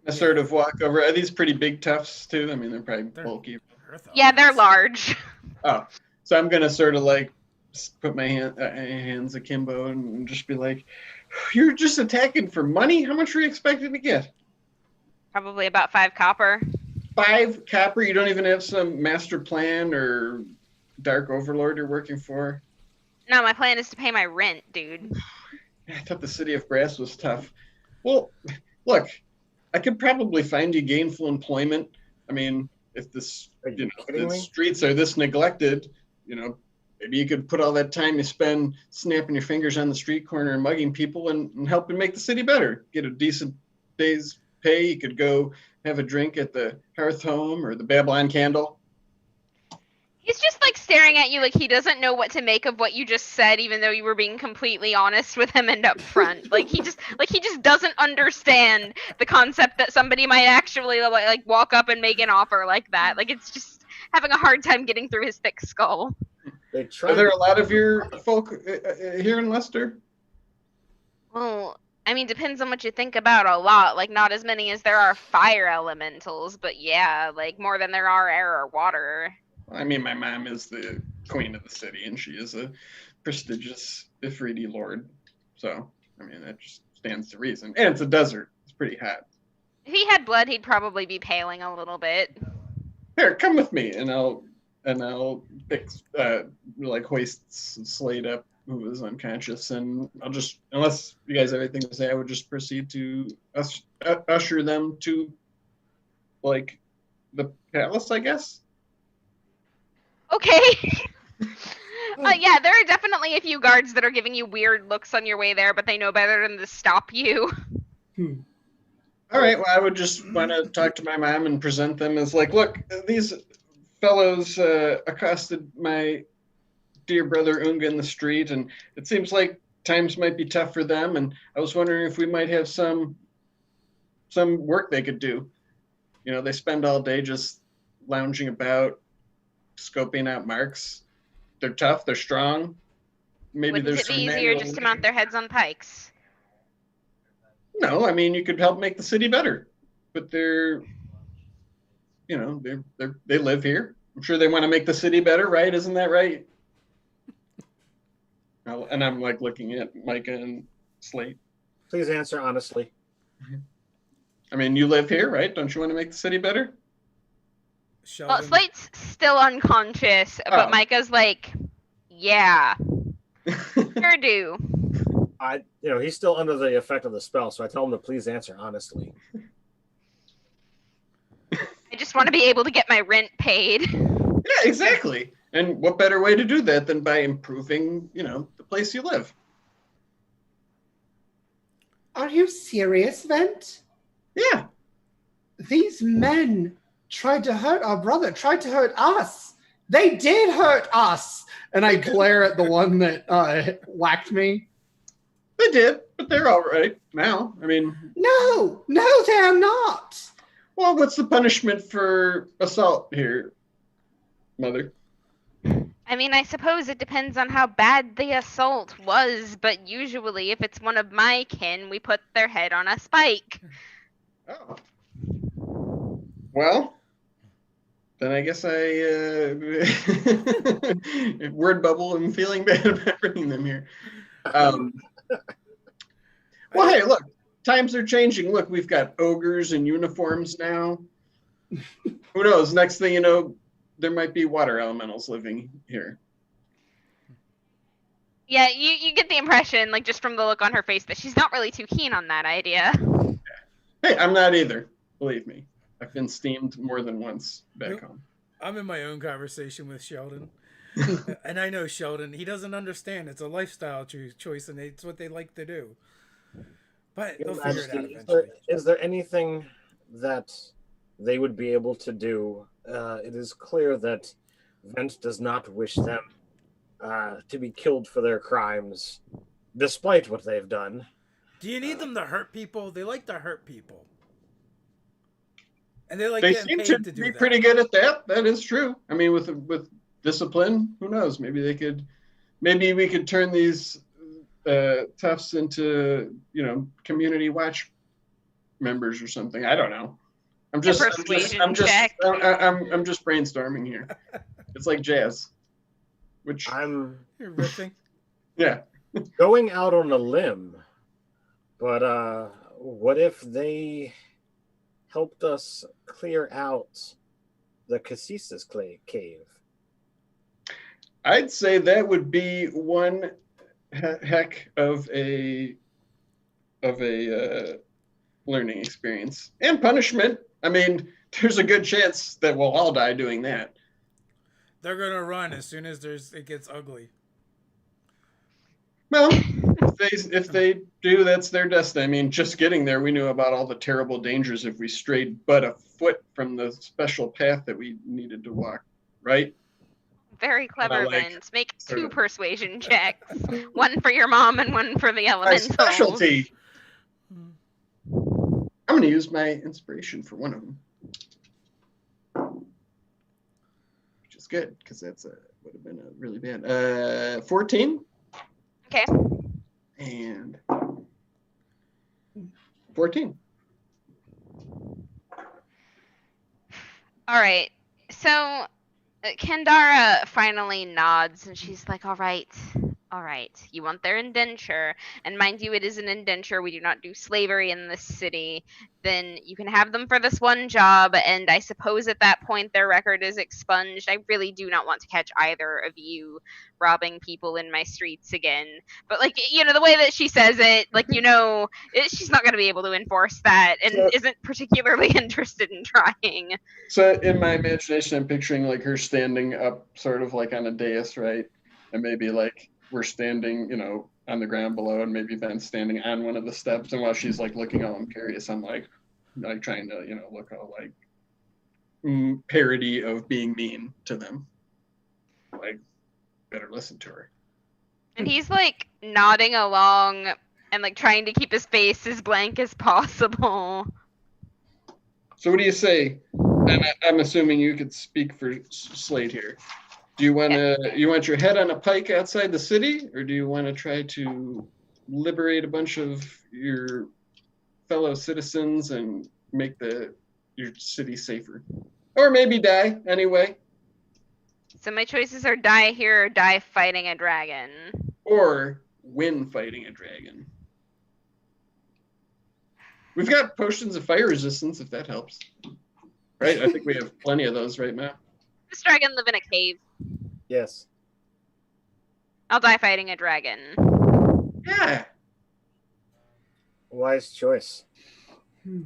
I sort of walk over. Are these pretty big toughs too? I mean, they're probably bulky. Yeah, they're large. Oh, so I'm gonna sort of like put my hands akimbo and just be like, "You're just attacking for money? How much were you expecting to get? Probably about 5 copper. 5 copper? You don't even have some master plan or dark overlord you're working for?" No, my plan is to pay my rent, dude. I thought the city of Brass was tough. Well, look, I could probably find you gainful employment. I mean, if the streets are this neglected, maybe you could put all that time you spend snapping your fingers on the street corner and mugging people and helping make the city better. Get a decent day's pay, you could go have a drink at the Hearth Home or the Babylon Candle. He's just like staring at you like he doesn't know what to make of what you just said, even though you were being completely honest with him and upfront. Like he just doesn't understand the concept that somebody might actually like walk up and make an offer like that. Like it's just having a hard time getting through his thick skull. Are there a lot of your folk here in Leicester? Well, I mean, depends on what you think about a lot. Like, not as many as there are fire elementals, but yeah, like more than there are air or water. I mean, my mom is the queen of the city, and she is a prestigious Ifriti lord. So, I mean, that just stands to reason. And it's a desert. It's pretty hot. If he had blood, he'd probably be paling a little bit. Here, come with me, and I'll pick hoist Slade up, who is unconscious, and I'll just, unless you guys have anything to say, I would just proceed to usher them to like the palace, I guess. Okay. Yeah, there are definitely a few guards that are giving you weird looks on your way there, but they know better than to stop you. All right, well, I would just want to talk to my mom and present them as like, look, these fellows accosted my dear brother Unga in the street, and it seems like times might be tough for them, and I was wondering if we might have some work they could do. You know, they spend all day just lounging about, scoping out marks. They're tough, they're strong. Maybe Wouldn't there's it be some easier manual just to labor. mount their heads on pikes? No, I mean, you could help make the city better, but they're, you know, they live here. I'm sure they want to make the city better, right? Isn't that right? And I'm like looking at Micah and Slate. Please answer honestly. I mean, you live here, right? Don't you want to make the city better? Sheldon, Well, Slate's still unconscious, but Oh. Micah's like, yeah, sure do. He's still under the effect of the spell, so I tell him to please answer honestly. I just want to be able to get my rent paid. Yeah, exactly. And what better way to do that than by improving, you know, the place you live? Are you serious, Vent? Yeah. These men tried to hurt our brother, tried to hurt us. They did hurt us. And I glare at the one that whacked me. They did, but they're all right now. I mean, No, they're not. well, what's the punishment for assault here, Mother? I mean, I suppose it depends on how bad the assault was, but usually if it's one of my kin, we put their head on a spike. Oh. Well, then I guess I word bubble and feeling bad about bringing them here. Well, hey, look, times are changing. Look, we've got ogres in uniforms now. Who knows? Next thing you know, there might be water elementals living here. Yeah, you get the impression, like just from the look on her face, that she's not really too keen on that idea. Hey, I'm not either. Believe me. I've been steamed more than once back home. I'm in my own conversation with Sheldon. And I know Sheldon, he doesn't understand. It's a lifestyle choice, and it's what they like to do. But they'll figure it out eventually. Is there anything that they would be able to do? It is clear that Vent does not wish them to be killed for their crimes, despite what they've done. Do you need them to hurt people? They like to hurt people. And they like They getting seem paid to to do be that. pretty good at that. That is true. I mean, with discipline, who knows? Maybe we could turn these toughs into, you know, community watch members or something. I don't know. I'm just brainstorming here. It's like jazz, which I'm You're riffing. yeah. going out on a limb, but what if they helped us clear out the Cassis cave? I'd say that would be one heck of a learning experience and punishment. I mean, there's a good chance that we'll all die doing that. They're gonna run as soon as it gets ugly. Well, if they do, that's their destiny. I mean, just getting there, we knew about all the terrible dangers if we strayed but a foot from the special path that we needed to walk, right? Very clever, like, Vince. Make sort 2 of- persuasion checks. One for your mom and one for the My elementals. specialty. I'm going to use my inspiration for one of them, which is good because that's would have been a really bad 14. Okay. And 14. All right. So Kendara finally nods and she's like, all right. You want their indenture. And mind you, it is an indenture. We do not do slavery in this city. Then you can have them for this one job. And I suppose at that point their record is expunged. I really do not want to catch either of you robbing people in my streets again. But, like, you know, the way that she says it, like, you know, she's not going to be able to enforce that and isn't particularly interested in trying. So in my imagination, I'm picturing like her standing up sort of like on a dais, right? And maybe like we're standing, you know, on the ground below and maybe then standing on one of the steps. And while she's like looking all imperious, I'm like trying to, you know, look all like parody of being mean to them. Like, better listen to her. And he's like nodding along and like trying to keep his face as blank as possible. So what do you say? And I'm assuming you could speak for Slade here. Do you want you want your head on a pike outside the city, or do you want to try to liberate a bunch of your fellow citizens and make your city safer, or maybe die anyway? So my choices are die here or die fighting a dragon. Or win fighting a dragon. We've got potions of fire resistance, if that helps. Right? I think we have plenty of those right now. This dragon live in a cave. Yes. I'll die fighting a dragon. Yeah. Wise choice. All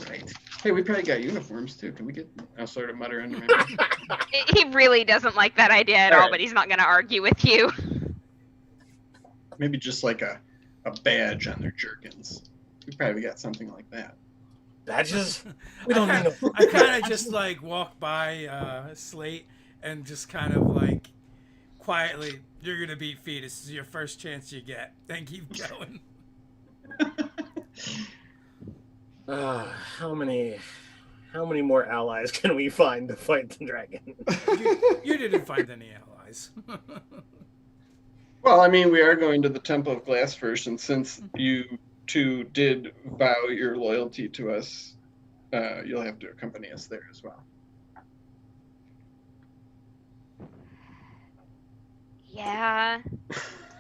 right. Hey, we probably got uniforms too. Can we get? I'll sort of mutter under my breath. He really doesn't like that idea at all, but he's not going to argue with you. Maybe just like a badge on their jerkins. We probably got something like that. Badges? We don't need no. I kind of just like walk by Slate and just kind of like quietly, you're gonna beat Fee. This is your first chance you get. Then keep going. How many more allies can we find to fight the dragon? You didn't find any allies. Well, I mean, we are going to the Temple of Glass first, and since you two did vow your loyalty to us, you'll have to accompany us there as well. Yeah,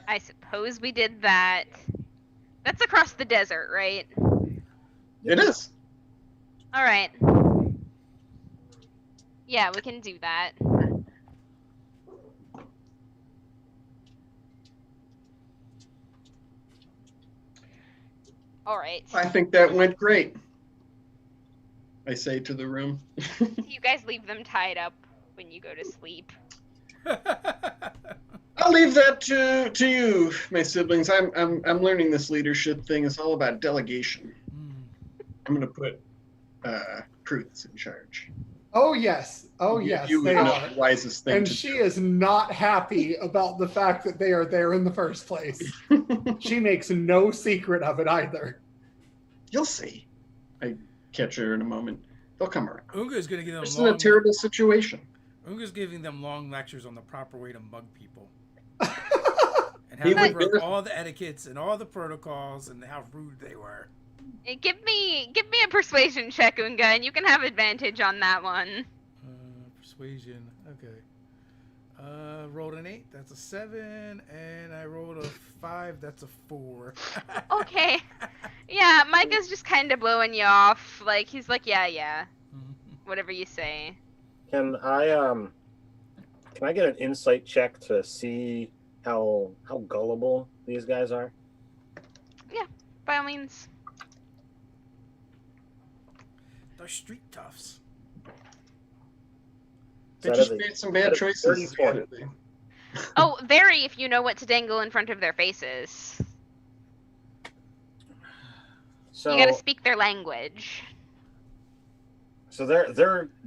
I suppose we did that. That's across the desert, right? It is. All right. Yeah, we can do that. All right. I think that went great. I say to the room. You guys leave them tied up when you go to sleep. I'll leave that to you, my siblings. I'm learning this leadership thing. It's all about delegation. I'm gonna put Prudence in charge. Oh yes, yes, you they would know are. the wisest thing And to she do. is not happy about the fact that they are there in the first place. She makes no secret of it either. You'll see. I catch her in a moment. They'll come around. Unga's gonna give them It's in a terrible situation. Unga's giving them long lectures on the proper way to mug people. And He how they would- broke all the etiquettes and all the protocols and how rude they were. Give me a persuasion check, Unga, and you can have advantage on that one. Persuasion. Okay. Rolled an 8. That's a 7, and I rolled a 5. That's a 4. Okay. Yeah, Micah's just kind of blowing you off. Like, he's like, yeah. Whatever you say. Can I get an insight check to see how gullible these guys are? Yeah, by all means. They're street toughs. They That just is a- made some that bad is choices. 34. Oh, very, if you know what to dangle in front of their faces. So You gotta speak their language. So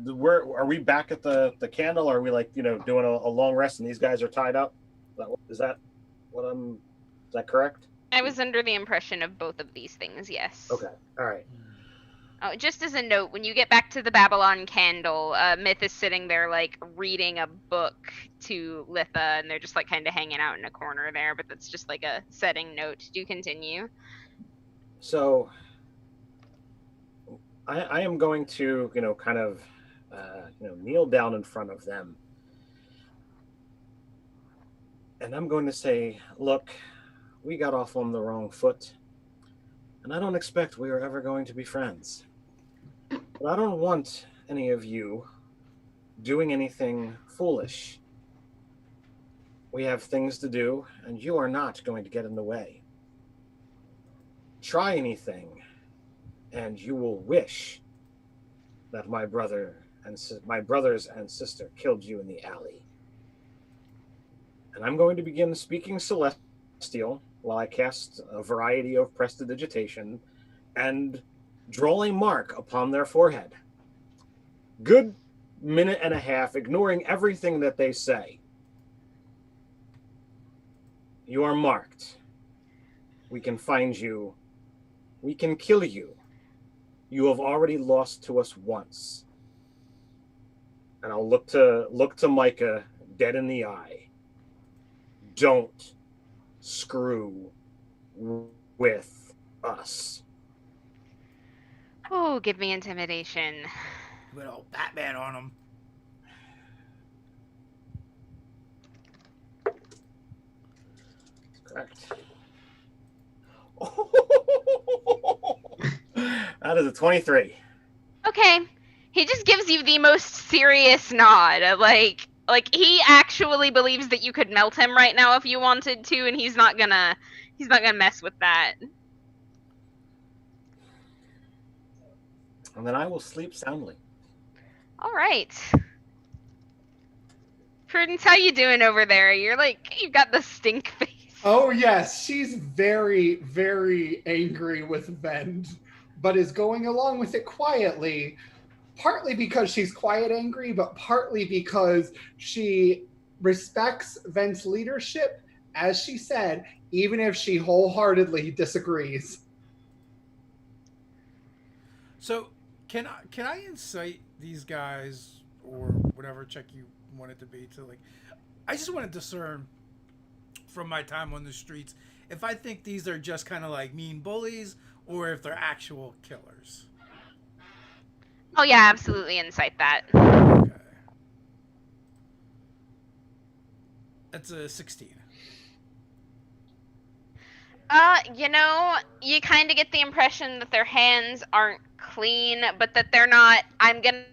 where are we back at the candle? Are we like, doing a long rest and these guys are tied up? Is that correct? I was under the impression of both of these things, yes. Okay. All right. Oh, just as a note, when you get back to the Babylon candle, Myth is sitting there like reading a book to Litha, and they're just like kind of hanging out in a corner there, but that's just like a setting note. Do continue. So I am going to, kind of, kneel down in front of them. And I'm going to say, look, we got off on the wrong foot. And I don't expect we are ever going to be friends. But I don't want any of you doing anything foolish. We have things to do, and you are not going to get in the way. Try anything, and you will wish that my brothers and sister killed you in the alley. And I'm going to begin speaking Celestial while I cast a variety of prestidigitation and draw a mark upon their forehead. Good minute and a half, ignoring everything that they say. You are marked. We can find you. We can kill you. You have already lost to us once. And I'll look to Micah dead in the eye. Don't screw with us. Oh, give me intimidation. With old Batman on him. Correct. That is a 23. Okay. He just gives you the most serious nod. Like he actually believes that you could melt him right now if you wanted to, and he's not gonna mess with that. And then I will sleep soundly. All right. Prudence, how you doing over there? You've got the stink face. Oh yes, she's very, very angry with Vend, but is going along with it quietly. Partly because she's quiet angry, but partly because she respects Vend's leadership, as she said, even if she wholeheartedly disagrees. So can I incite these guys or whatever check you want it to be to I just want to discern from my time on the streets if I think these are just kind of like mean bullies or if they're actual killers. Oh yeah, absolutely incite that. Okay. That's a 16. You kind of get the impression that their hands aren't clean, but that they're not, I'm gonna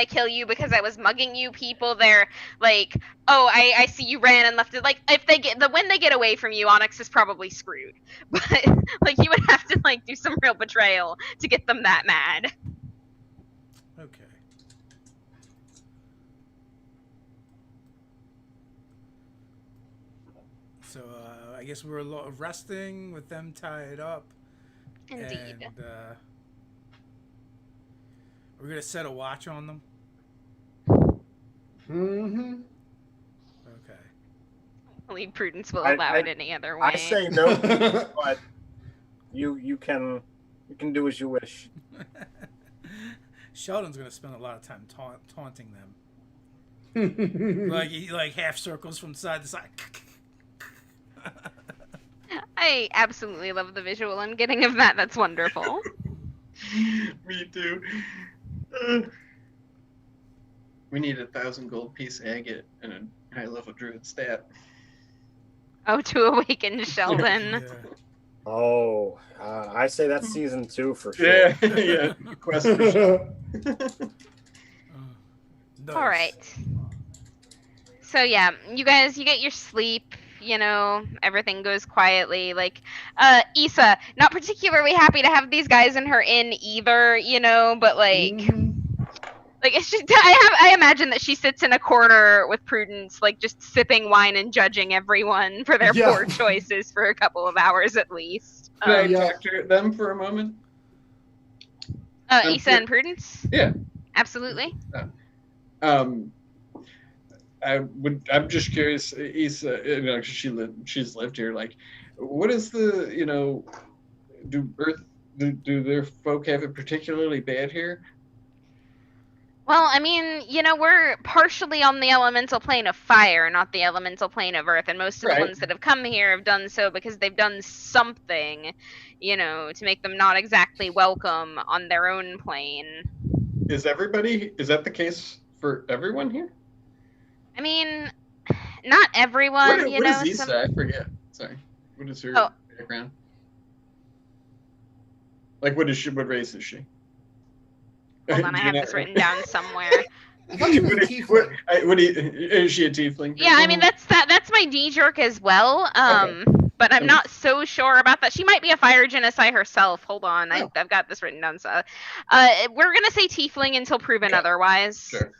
kill you because I was mugging you people. They're like, oh, I see you ran and left it. Like, if when they get away from you, Onyx is probably screwed. But you would have to do some real betrayal to get them that mad. Okay. So I guess we're resting with them tied up. Indeed. And we're gonna set a watch on them. Mm-hmm. Okay. Only Prudence will allow it any other way. I say no, but you can do as you wish. Sheldon's gonna spend a lot of time taunting them. like half circles from side to side. I absolutely love the visual I'm getting of that. That's wonderful. Me too. We need 1,000 gold piece agate and a high level druid stat. Oh, to awaken Sheldon. Yeah. Oh, I say that's season 2 for sure. Yeah, yeah. Quest for Nice. All right. So yeah, you guys, you get your sleep. Everything goes quietly. Issa, not particularly happy to have these guys in her inn either. But Like it's just I imagine that she sits in a corner with Prudence, like just sipping wine and judging everyone for their poor choices for a couple of hours at least. Can I talk to them for a moment? Issa and Prudence? Yeah. Absolutely. I'm just curious, Issa, she's lived here. Like, what is the, do their folk have it particularly bad here? Well, I mean, we're partially on the elemental plane of fire, not the elemental plane of earth, and most of the ones that have come here have done so because they've done something, to make them not exactly welcome on their own plane. Is that the case for everyone here? I mean, not everyone, What is Issa? I forget. Sorry. What is her background? Like, what race is she? Hold on, I have this written down somewhere. I thought you were a tiefling. Is she a tiefling? Yeah, I mean that's my D-jerk as well. But I'm not so sure about that. She might be a fire genocide herself. Hold on, I've got this written down. So, we're gonna say tiefling until proven otherwise. Sure.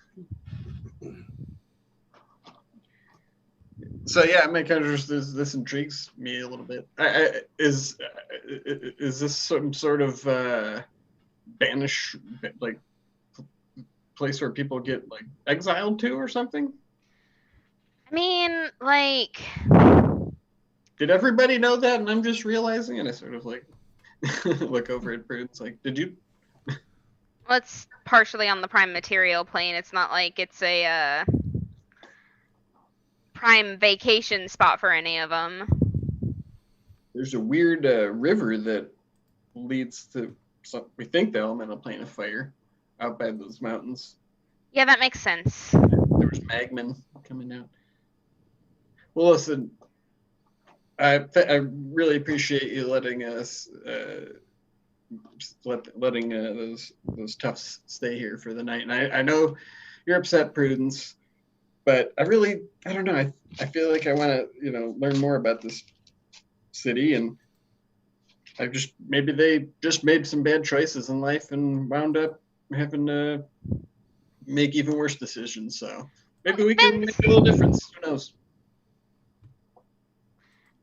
So yeah, my kind of this intrigues me a little bit. Is this some sort of banish place where people get like exiled to or something? I mean, like, did everybody know that and I'm just realizing? And I sort of like look over at Prudence like, did you? Well, it's partially on the prime material plane. It's not like it's a prime vacation spot for any of them. There's a weird river that leads to we think the elemental plane of fire out by those mountains. Yeah, that makes sense. There was magma coming out. Well, listen, I really appreciate you letting us letting those toughs stay here for the night. And I know you're upset, Prudence, but I don't know. I feel like I want to learn more about this city, and maybe they just made some bad choices in life and wound up having to make even worse decisions. So maybe we can make a little difference. Who knows?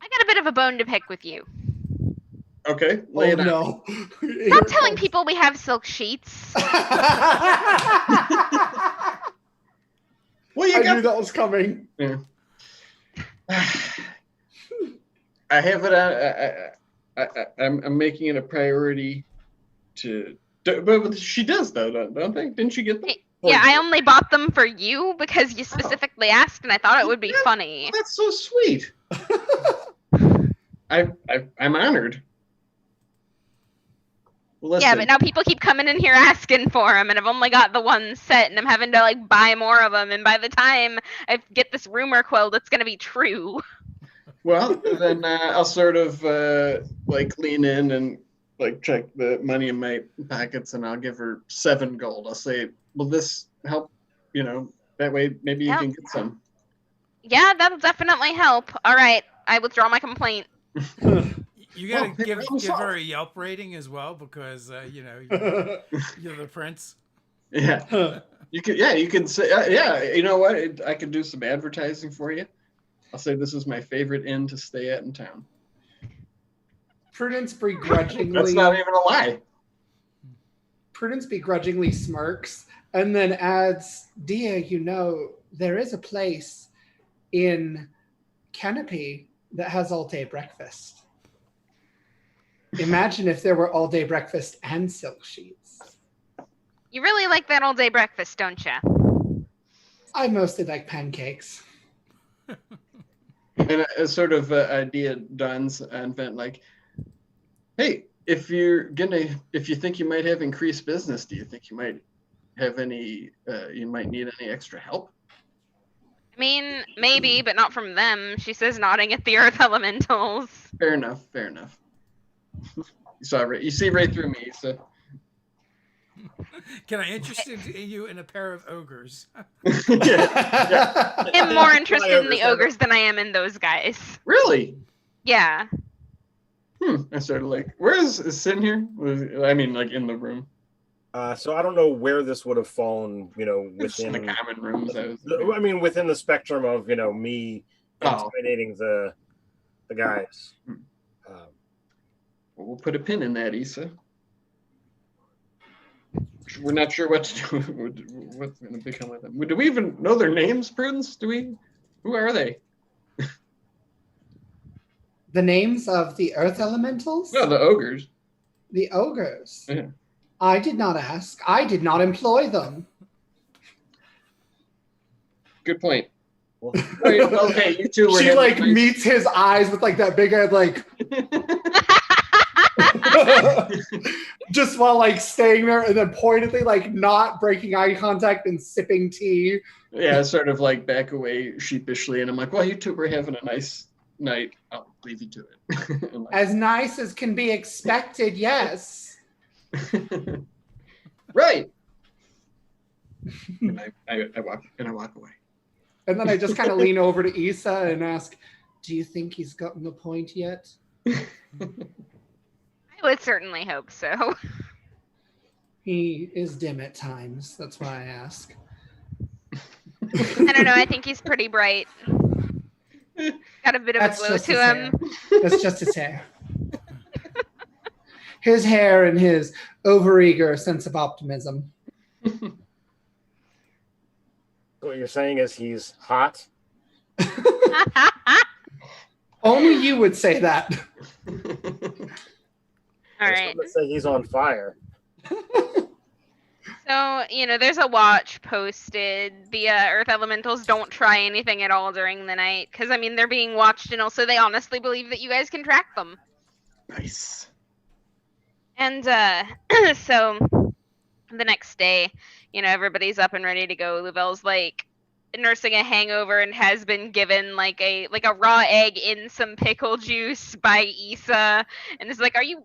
I got a bit of a bone to pick with you. Okay, lay it out. Stop telling people we have silk sheets. Well, I knew that was coming. Yeah. I have it. I'm making it a priority to. But she does though, don't they? Didn't she get them? Yeah, I only bought them for you because you specifically asked, and I thought it would be funny. That's so sweet. I'm honored. Well, yeah, but now people keep coming in here asking for them, and I've only got the one set, and I'm having to buy more of them. And by the time I get this rumor quelled, it's gonna be true. Well, then I'll sort of lean in and check the money in my pockets, and I'll give her 7 gold. I'll say, will this help? That way maybe you can get some. Yeah, that'll definitely help. All right, I withdraw my complaint. You gotta give her a Yelp rating as well because you're the prince. Yeah, you can say you know what? I could do some advertising for you. I'll say this is my favorite inn to stay at in town. Prudence begrudgingly. That's not even a lie. Prudence begrudgingly smirks and then adds, "Dear, there is a place in Canopy that has all-day breakfast. Imagine if there were all-day breakfast and silk sheets." You really like that all-day breakfast, don't you? I mostly like pancakes. And a sort of idea dawns on Vent, hey, if you think you might have increased business, do you think you might have you might need any extra help? I mean, maybe, but not from them. She says, nodding at the earth elementals. Fair enough. You see right through me, so. Can I interest you in a pair of ogres? Yeah. I'm more interested in the ogres than I am in those guys. Really? Yeah. I started where is Sin here? I mean, in the room. So I don't know where this would have fallen, It's in the within. common rooms. I mean, within the spectrum of me intimidating the guys. We'll put a pin in that, Issa. We're not sure what to do. What's going to become of them? Do we even know their names, Prudence? Do we? Who are they? The names of the earth elementals? No, the ogres. The ogres. Yeah. I did not ask. I did not employ them. Good point. Well, Okay, you two were. She meets his eyes with that big head, just while staying there, and then pointedly not breaking eye contact and sipping tea. Yeah, sort of back away sheepishly, and I'm like, well, you two were having a nice night. I'll leave you to it. As nice as can be expected, yes. Right. And I walk away. And then I just kind of lean over to Issa and ask, do you think he's gotten the point yet? I would certainly hope so. He is dim at times. That's why I ask. I don't know. I think he's pretty bright. Got a bit of a glow to him. That's just his hair. His hair and his overeager sense of optimism. what you're saying is he's hot? Only you would say that. All right. Say he's on fire. So, there's a watch posted. The Earth Elementals don't try anything at all during the night. Because, they're being watched, and also they honestly believe that you guys can track them. Nice. And so the next day, everybody's up and ready to go. Louvelle's nursing a hangover and has been given a raw egg in some pickle juice by Issa, and is are you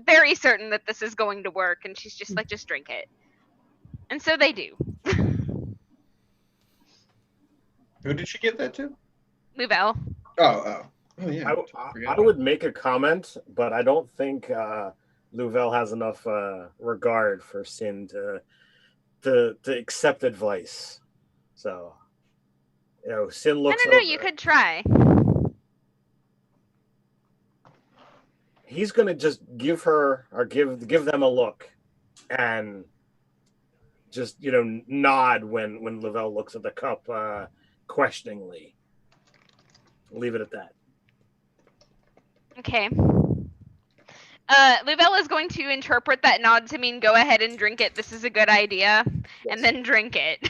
very certain that this is going to work? And she's just just drink it. And so they do. Who did she give that to? Louvelle. Oh yeah. I would make a comment, but I don't think Louvelle has enough regard for Sin to accept advice. So, Sin looks. I don't know. You could try. He's gonna just give her or give them a look, and just nod when Louvelle looks at the cup questioningly. Leave it at that. Okay. Louvelle is going to interpret that nod to mean go ahead and drink it. This is a good idea. Yes. And then drink it.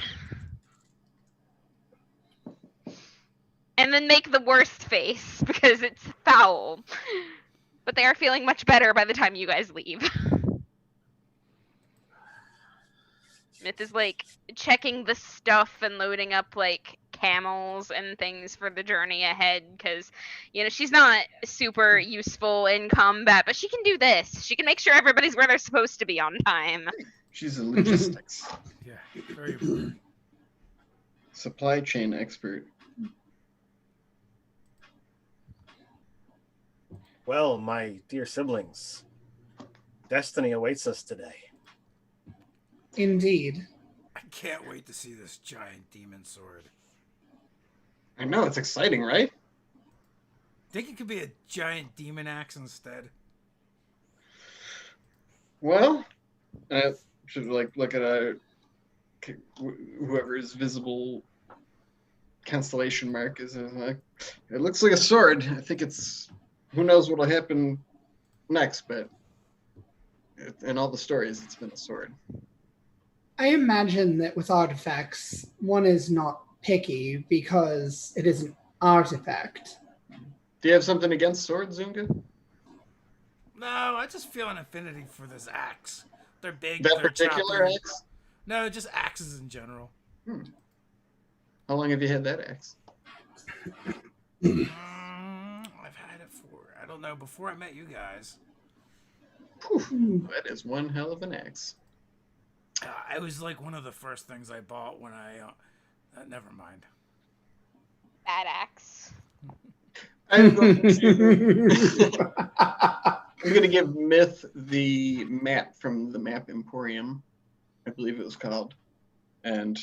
And then make the worst face because it's foul. But they are feeling much better by the time you guys leave. Myth is checking the stuff and loading up camels and things for the journey ahead because she's not super useful in combat, but she can do this. She can make sure everybody's where they're supposed to be on time. She's a logistics. Yeah, very important. Supply chain expert. Well, my dear siblings, destiny awaits us today. Indeed. I can't wait to see this giant demon sword. I know, it's exciting, right? Think it could be a giant demon axe instead? Well, should look at whoever's visible constellation mark is it looks like a sword. I think it's, who knows what'll happen next, but in all the stories, it's been a sword. I imagine that with artifacts, one is not picky because it is an artifact. Do you have something against swords, Zunga? No, I just feel an affinity for this axe. They're big. That they're particular choppy. axe? No, just axes in general. How long have you had that axe? I've had it for, I don't know, before I met you guys. Whew, that is one hell of an axe. It was one of the first things I bought when I... never mind. Bad axe. I'm going to give Myth the map from the Map Emporium I believe it was called, and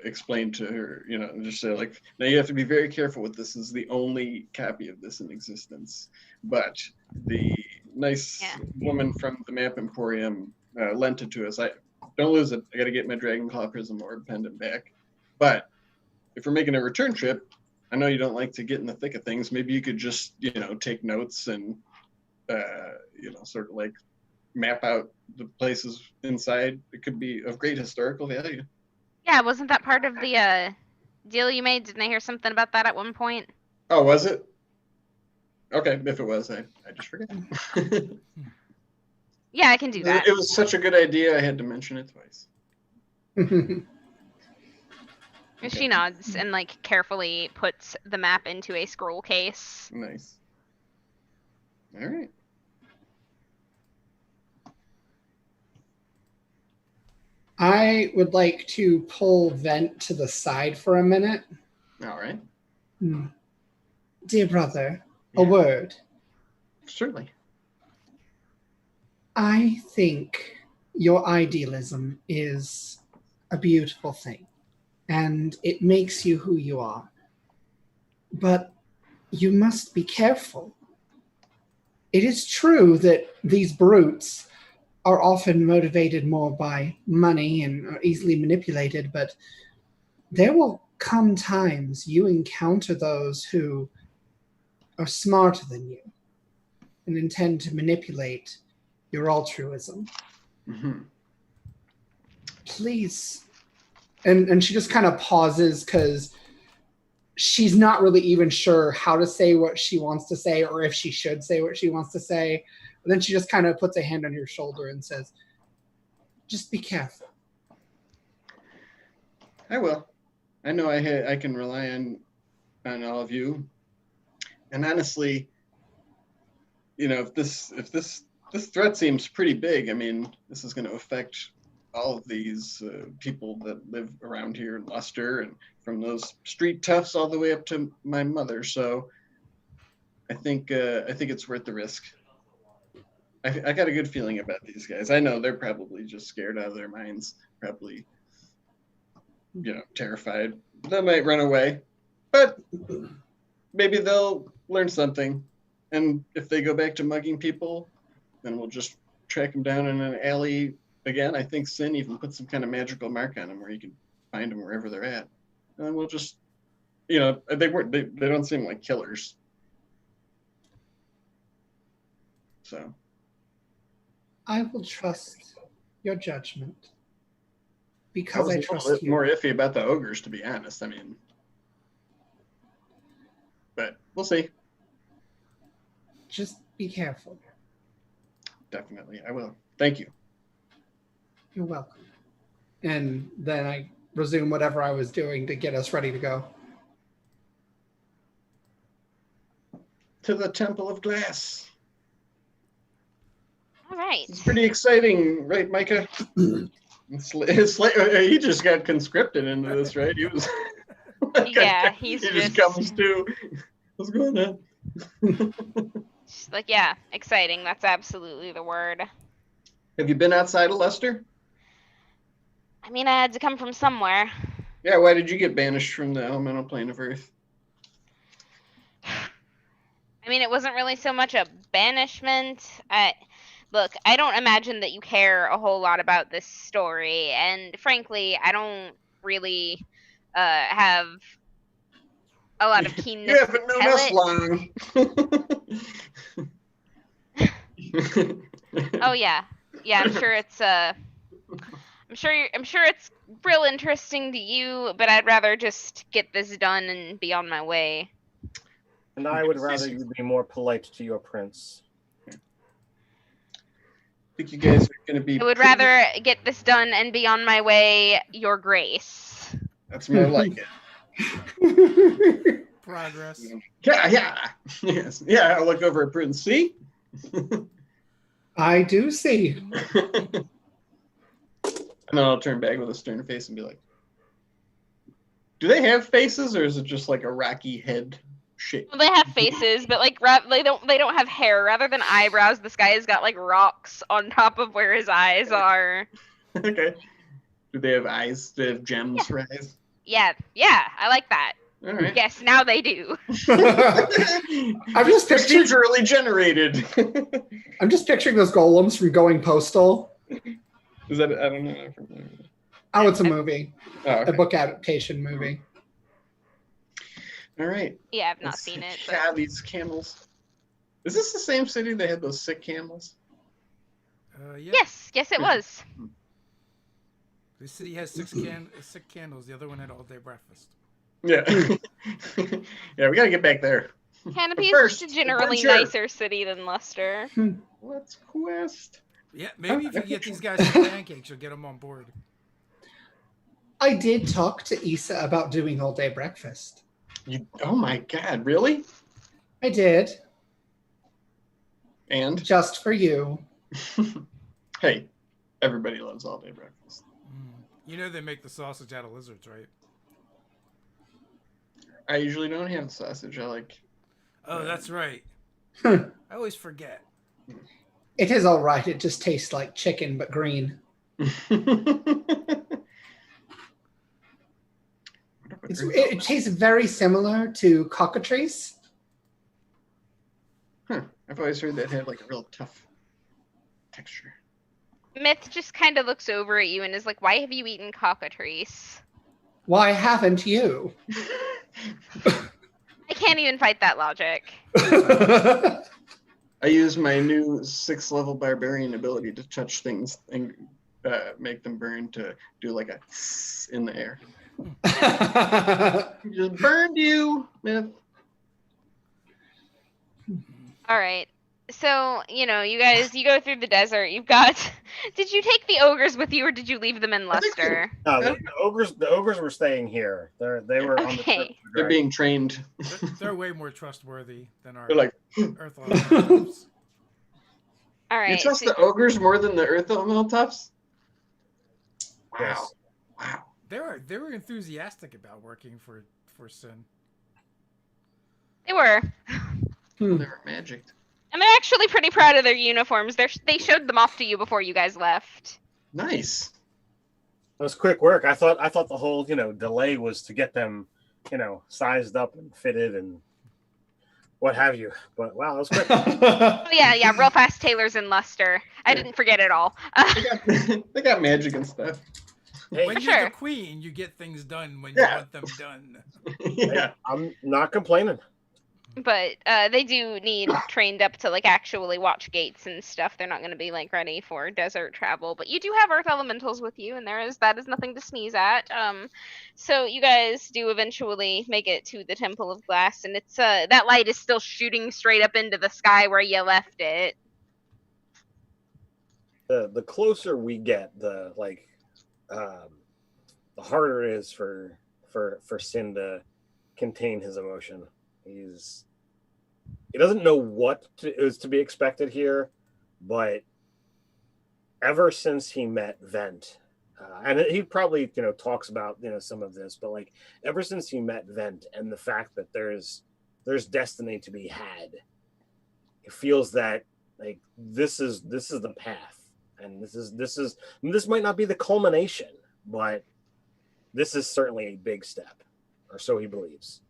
explain to her, just say like, now you have to be very careful with this. This is the only copy of this in existence. But the nice woman from the Map Emporium lent it to us. I don't lose it. I got to get my Dragon Claw Prism Orb pendant back. But if we're making a return trip, I know you don't like to get in the thick of things. Maybe you could just, take notes and, sort of like map out the places inside. It could be of great historical value. Yeah, wasn't that part of the deal you made? Didn't I hear something about that at one point? Oh, was it? Okay, if it was, I just forgot. Yeah, I can do that. It was such a good idea, I had to mention it twice. She nods and carefully puts the map into a scroll case. Nice. All right. I would like to pull Vent to the side for a minute. All right. Dear brother, a word. Certainly. I think your idealism is a beautiful thing, and it makes you who you are. But you must be careful. It is true that these brutes are often motivated more by money and are easily manipulated, but there will come times you encounter those who are smarter than you and intend to manipulate your altruism. Mm-hmm. Please. And she just kind of pauses because she's not really even sure how to say what she wants to say or if she should say what she wants to say. But then she just kind of puts a hand on your shoulder and says, just be careful. I will. I know I can rely on all of you. And honestly, if this threat seems pretty big, I mean, this is going to affect all of these people that live around here in Luster, and from those street toughs all the way up to my mother. So I think it's worth the risk. I got a good feeling about these guys. I know they're probably just scared out of their minds, probably, terrified. They might run away, but maybe they'll learn something. And if they go back to mugging people, then we'll just track them down in an alley again. I think Sin even put some kind of magical mark on them where you can find them wherever they're at. And then we'll just, they don't seem like killers. So. I will trust your judgment because I trust a little bit you. More iffy about the ogres, to be honest. I mean, but we'll see. Just be careful. Definitely, I will. Thank you. You're welcome. And then I resume whatever I was doing to get us ready to go. To the Temple of Glass. All right. It's pretty exciting, right, Micah? He just got conscripted into this, right? He was. Yeah, he just comes to. What's going on? Exciting. That's absolutely the word. Have you been outside of Leicester? I mean, I had to come from somewhere. Yeah, why did you get banished from the elemental plane of Earth? I mean, it wasn't really so much a banishment. Look, I don't imagine that you care a whole lot about this story, and frankly, I don't really have a lot of keenness. You haven't known us long. Oh yeah, I'm sure it's I'm sure it's real interesting to you, but I'd rather just get this done and be on my way. And I would rather you be more polite to your prince. I think you guys are going to be. I would rather get this done and be on my way, Your Grace. That's more like it. Progress. Yeah. Yes. Yeah, I'll look over at Prudence. See? I do see. And then I'll turn back with a stern face and be like, do they have faces, or is it just like a rocky head shape? Well, they have faces, but they don't have hair. Rather than eyebrows, this guy has got rocks on top of where his eyes are. Okay. Do they have eyes? Do they have gems for eyes? Yeah, I like that. All right. Yes, now they do. I'm just picturing. Procedurally generated. I'm just picturing those golems from Going Postal. Is that? I don't know. Oh, it's a movie, Oh, a okay. book adaptation movie. All right. Yeah, I've not Let's seen it. Yeah, But... these camels. Is this the same city that had those sick camels? Yeah. Yes, it was. This city has six candles. The other one had all-day breakfast. Yeah. Yeah, we gotta get back there. Canopy But is just a generally adventure. nicer city than Luster. Let's quest. Yeah, maybe if you get these guys some pancakes, you'll get them on board. I did talk to Issa about doing all day breakfast. Oh my God! Really? I did, And just for you. hey, everybody loves all day breakfast. You know they make the sausage out of lizards, right? I usually don't have sausage. I like. Oh, that's right. Hmm. I always forget. It is all right. It just tastes like chicken, but green. It tastes very similar to cockatrice. Huh. I've always heard that had like a real tough texture. Myth just kind of looks over at you and is like, "Why have you eaten cockatrice?" Why haven't you? I can't even fight that logic. I use my new 6th level barbarian ability to touch things and make them burn to do like a in the air. Just burned you, Myth. All right. So, you guys, you go through the desert. You've got. Did you take the ogres with you, or did you leave them in I think so. Luster? No, the ogres were staying here. They were on the Okay. They're being trained. They're way more trustworthy than our They're like, Earth elementals. All right. you trust so- the ogres more than the earth elemental toughs? Wow. Yes. Wow. They were enthusiastic about working for Sin. They were. They were magicked. And they're actually pretty proud of their uniforms. They showed them off to you before you guys left. Nice. It was quick work. I thought the whole delay was to get them sized up and fitted and what have you. But wow, it was quick. Oh yeah, real fast tailors in Luster. I didn't forget it all. They got magic and stuff. Hey, When Sure. you're the queen, you get things done when you Yeah. want them done. Yeah. I'm not complaining. But they do need trained up to actually watch gates and stuff. They're not going to be ready for desert travel. But you do have earth elementals with you, and that is nothing to sneeze at. So you guys do eventually make it to the Temple of Glass, and it's that light is still shooting straight up into the sky where you left it. The closer we get, the harder it is for Sin to contain his emotion. He doesn't know what is to be expected here, but ever since he met Vent, and he probably talks about some of this, but ever since he met Vent and the fact that there's destiny to be had, he feels that this is the path, and this might not be the culmination, but this is certainly a big step, or so he believes.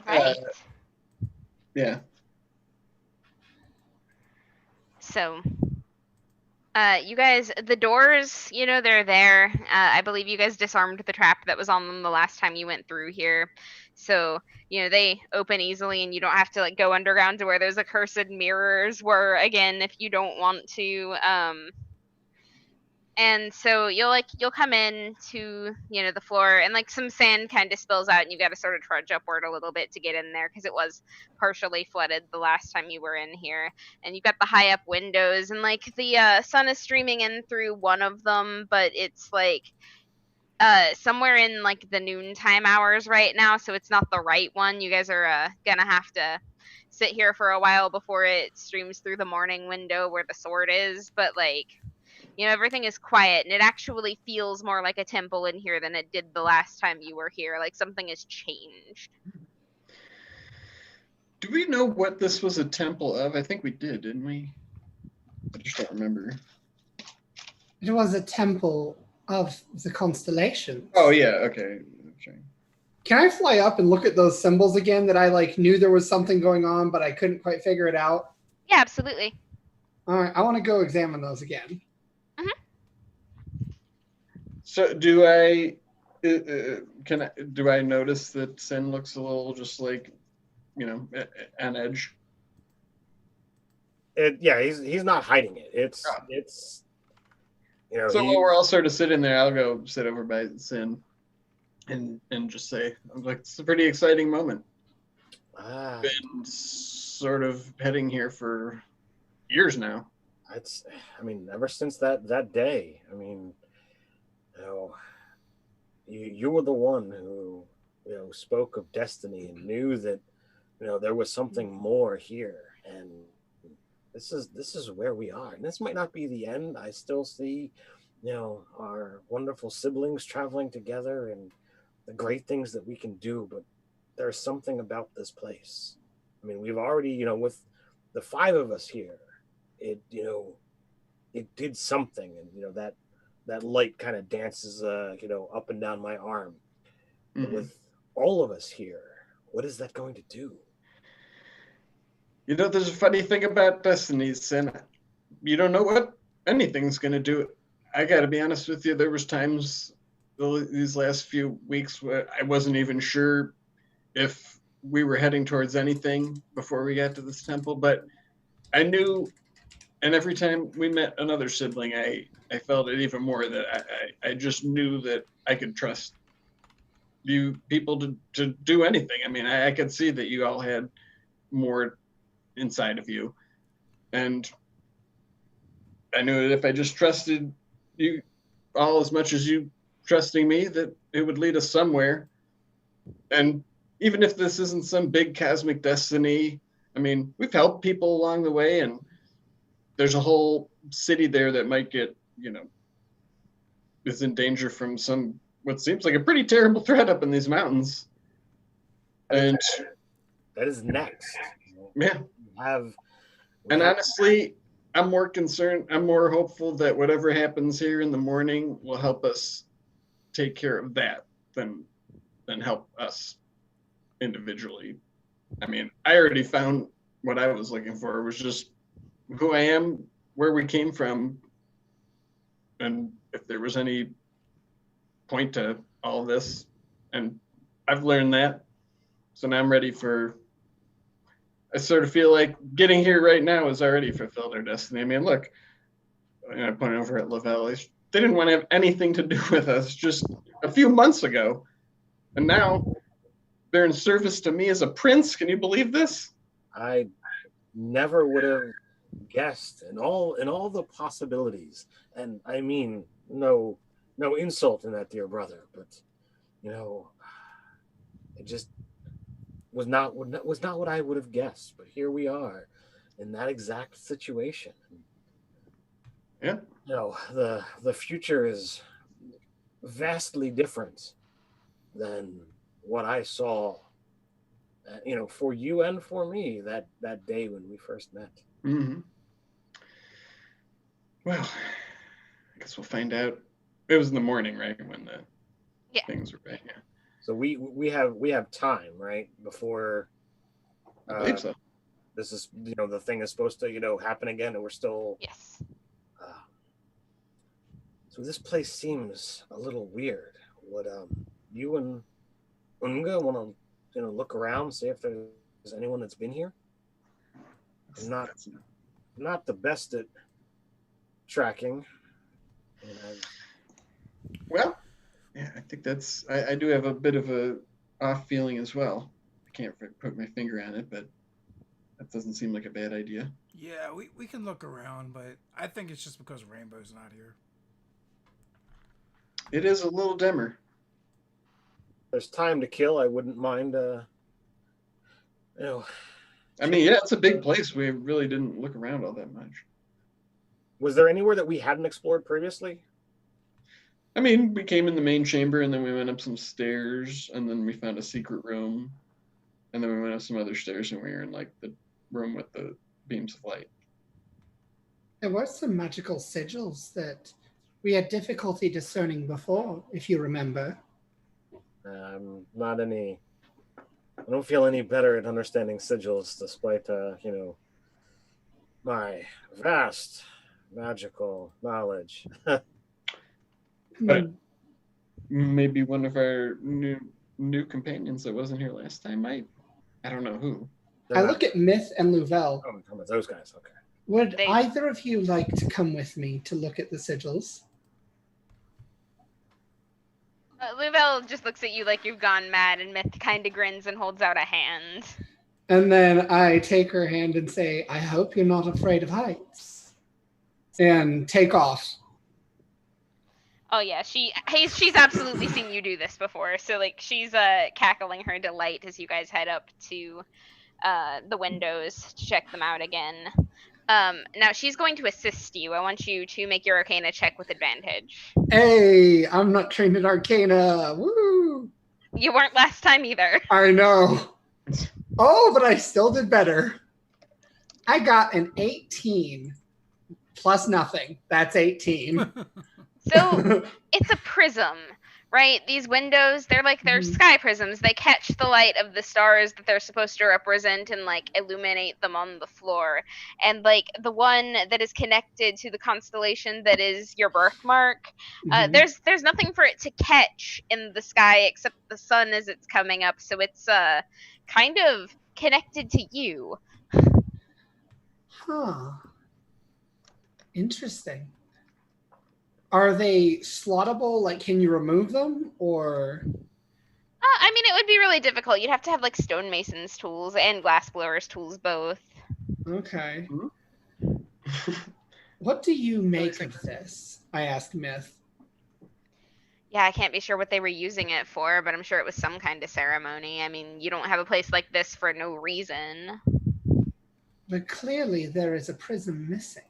All right. Yeah. So, you guys, the doors, they're there. I believe you guys disarmed the trap that was on them the last time you went through here. So, they open easily and you don't have to go underground to where those accursed mirrors were again if you don't want to. And so you'll come in to the floor, and some sand kind of spills out, and you got to sort of trudge upward a little bit to get in there because it was partially flooded the last time you were in here. And you've got the high up windows, and the sun is streaming in through one of them, but it's somewhere in the noontime hours right now, so it's not the right one. You guys are gonna have to sit here for a while before it streams through the morning window where the sword is, but everything is quiet, and it actually feels more like a temple in here than it did the last time you were here. Something has changed. Do we know what this was a temple of? I think we did, didn't we? I just don't remember. It was a temple of the constellations. Oh yeah, okay. Can I fly up and look at those symbols again that I knew there was something going on, but I couldn't quite figure it out? Yeah, absolutely. All right, I want to go examine those again. So do I? Do I notice that Sin looks a little just like, on edge? Yeah, he's not hiding it. It's So while we're all sort of sitting there, I'll go sit over by Sin, and just say, I'm like, it's a pretty exciting moment. Been sort of heading here for years now. Ever since that day. You were the one who spoke of destiny and knew that there was something more here, and this is where we are. And this might not be the end. I still see our wonderful siblings traveling together and the great things that we can do, but there's something about this place. We've already, with the 5 of us here, it did something, and that light kind of dances up and down my arm. Mm-hmm. With all of us here, what is that going to do? There's a funny thing about destiny, Sin. You don't know what anything's going to do. I got to be honest with you. There was times these last few weeks where I wasn't even sure if we were heading towards anything before we got to this temple, but I knew, and every time we met another sibling, I felt it even more, that I just knew that I could trust you people to do anything. I could see that you all had more inside of you, and I knew that if I just trusted you all as much as you trusting me, that it would lead us somewhere. And even if this isn't some big cosmic destiny, we've helped people along the way, and there's a whole city there that might get, is in danger from what seems like a pretty terrible threat up in these mountains. And that is next. Yeah. And honestly, I'm more concerned, I'm more hopeful that whatever happens here in the morning will help us take care of that than help us individually. I already found what I was looking for. It was just who I am, where we came from, and if there was any point to all this. And I've learned that. So now I'm ready I sort of feel like getting here right now has already fulfilled our destiny. Look, I pointed over at Lavelle. They didn't want to have anything to do with us just a few months ago. And now they're in service to me as a prince. Can you believe this? I never would have guessed, and all the possibilities. And no insult in that, dear brother, but it just was not what I would have guessed. But here we are in that exact situation. Yeah. The future is vastly different than what I saw, for you and for me that day when we first met. Mm-hmm. Well, I guess we'll find out. It was in the morning, right, when the things were back. Yeah. So we have time, right, before. I believe so. This is the thing is supposed to happen again, and we're still. Yes. So this place seems a little weird. Would you and Unga want to look around, see if there's anyone that's been here? I'm not the best at tracking. Well, yeah, I think I do have a bit of a off feeling as well. I can't put my finger on it, but that doesn't seem like a bad idea. Yeah, we can look around, but I think it's just because Rainbow's not here. It is a little dimmer. There's time to kill. I wouldn't mind. Yeah, it's a big place. We really didn't look around all that much. Was there anywhere that we hadn't explored previously? We came in the main chamber, and then we went up some stairs, and then we found a secret room, and then we went up some other stairs, and we were in the room with the beams of light. There were some magical sigils that we had difficulty discerning before, if you remember. Not any. I don't feel any better at understanding sigils, despite my vast magical knowledge. But maybe one of our new companions that wasn't here last time might. I don't know who. I look at Myth and Louvel. Oh, come on, those guys. Okay. Would either of you like to come with me to look at the sigils? Louvel just looks at you like you've gone mad, and Myth kind of grins and holds out a hand. And then I take her hand and say, I hope you're not afraid of heights. And take off. Oh yeah, she's absolutely seen you do this before. So like she's cackling her delight as you guys head up to the windows to check them out again. Now she's going to assist you. I want you to make your Arcana check with advantage. Hey, I'm not trained in Arcana. Woo! You weren't last time either. I know. Oh, but I still did better. I got an 18 plus nothing. That's 18. So it's a prism, right? These windows, they're sky prisms. They catch the light of the stars that they're supposed to represent and like illuminate them on the floor. And like the one that is connected to the constellation that is your birthmark, there's nothing for it to catch in the sky except the sun as it's coming up. So it's kind of connected to you. Huh. Interesting. Are they slottable? Like, can you remove them, or? I mean, it would be really difficult. You'd have to have like stonemason's tools and glassblower's tools both. Okay. What do you make of this? I asked Myth. Yeah, I can't be sure what they were using it for, but I'm sure it was some kind of ceremony. I mean, you don't have a place like this for no reason. But clearly there is a prism missing.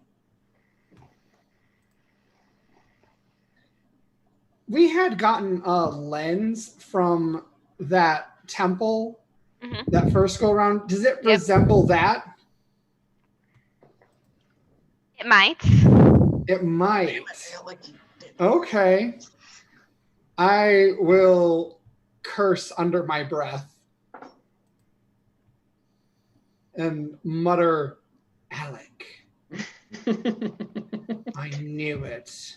We had gotten a lens from that temple that first go around. Does it resemble that? It might. It might. Okay. I will curse under my breath and mutter, Alec. I knew it.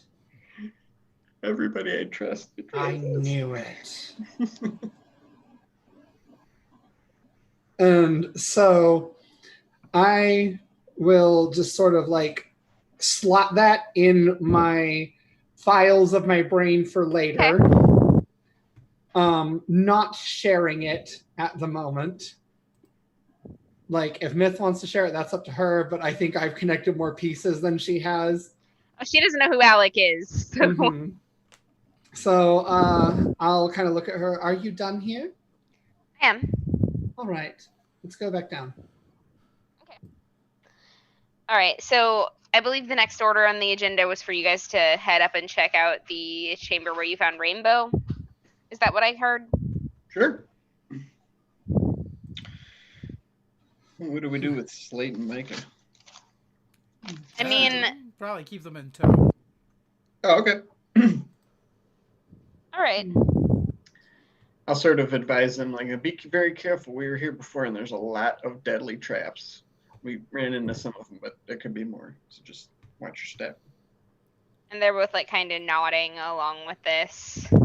Everybody I trust betrayed I us. knew it. And so I will just sort of like slot that in my files of my brain for later. Not sharing it at the moment. Like if Myth wants to share it, that's up to her, but I think I've connected more pieces than she has. Oh, she doesn't know who Alec is. So. So I'll kind of look at her. Are you done here? I am. All right. Let's go back down. Okay. All right. So I believe the next order on the agenda was for you guys to head up and check out the chamber where you found Rainbow. Is that what I heard? Sure. What do we do with Slate and Micah? I mean... Probably keep them in tow. Oh, okay. All right. I'll sort of advise them, like, be very careful. We were here before, and there's a lot of deadly traps. We ran into some of them, but there could be more. So just watch your step. And they're both, like, kind of nodding along with this. Have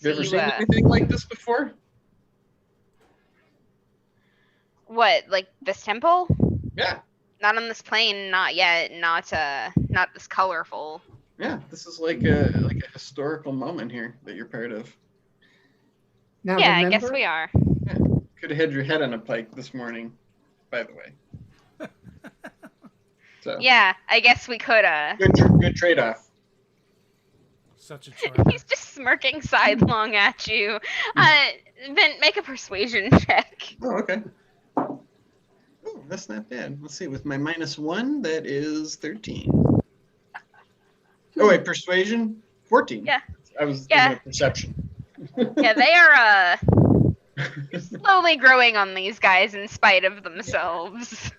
you ever seen anything like this before? What, like this temple? Yeah. Not on this plane, not yet. Not this colorful. Yeah, this is like a historical moment here that you're part of. Now, yeah, remember, I guess we are. Yeah. Could have had your head on a pike this morning, by the way. So Yeah, I guess we could. good trade-off. Such a choice. He's just smirking sidelong at you. Vin, make a persuasion check. Oh, okay. Oh, that's not bad. Let's see. With my -1, that is 13. Oh wait, persuasion 14. Yeah. I was thinking of perception. Yeah, they are slowly growing on these guys in spite of themselves.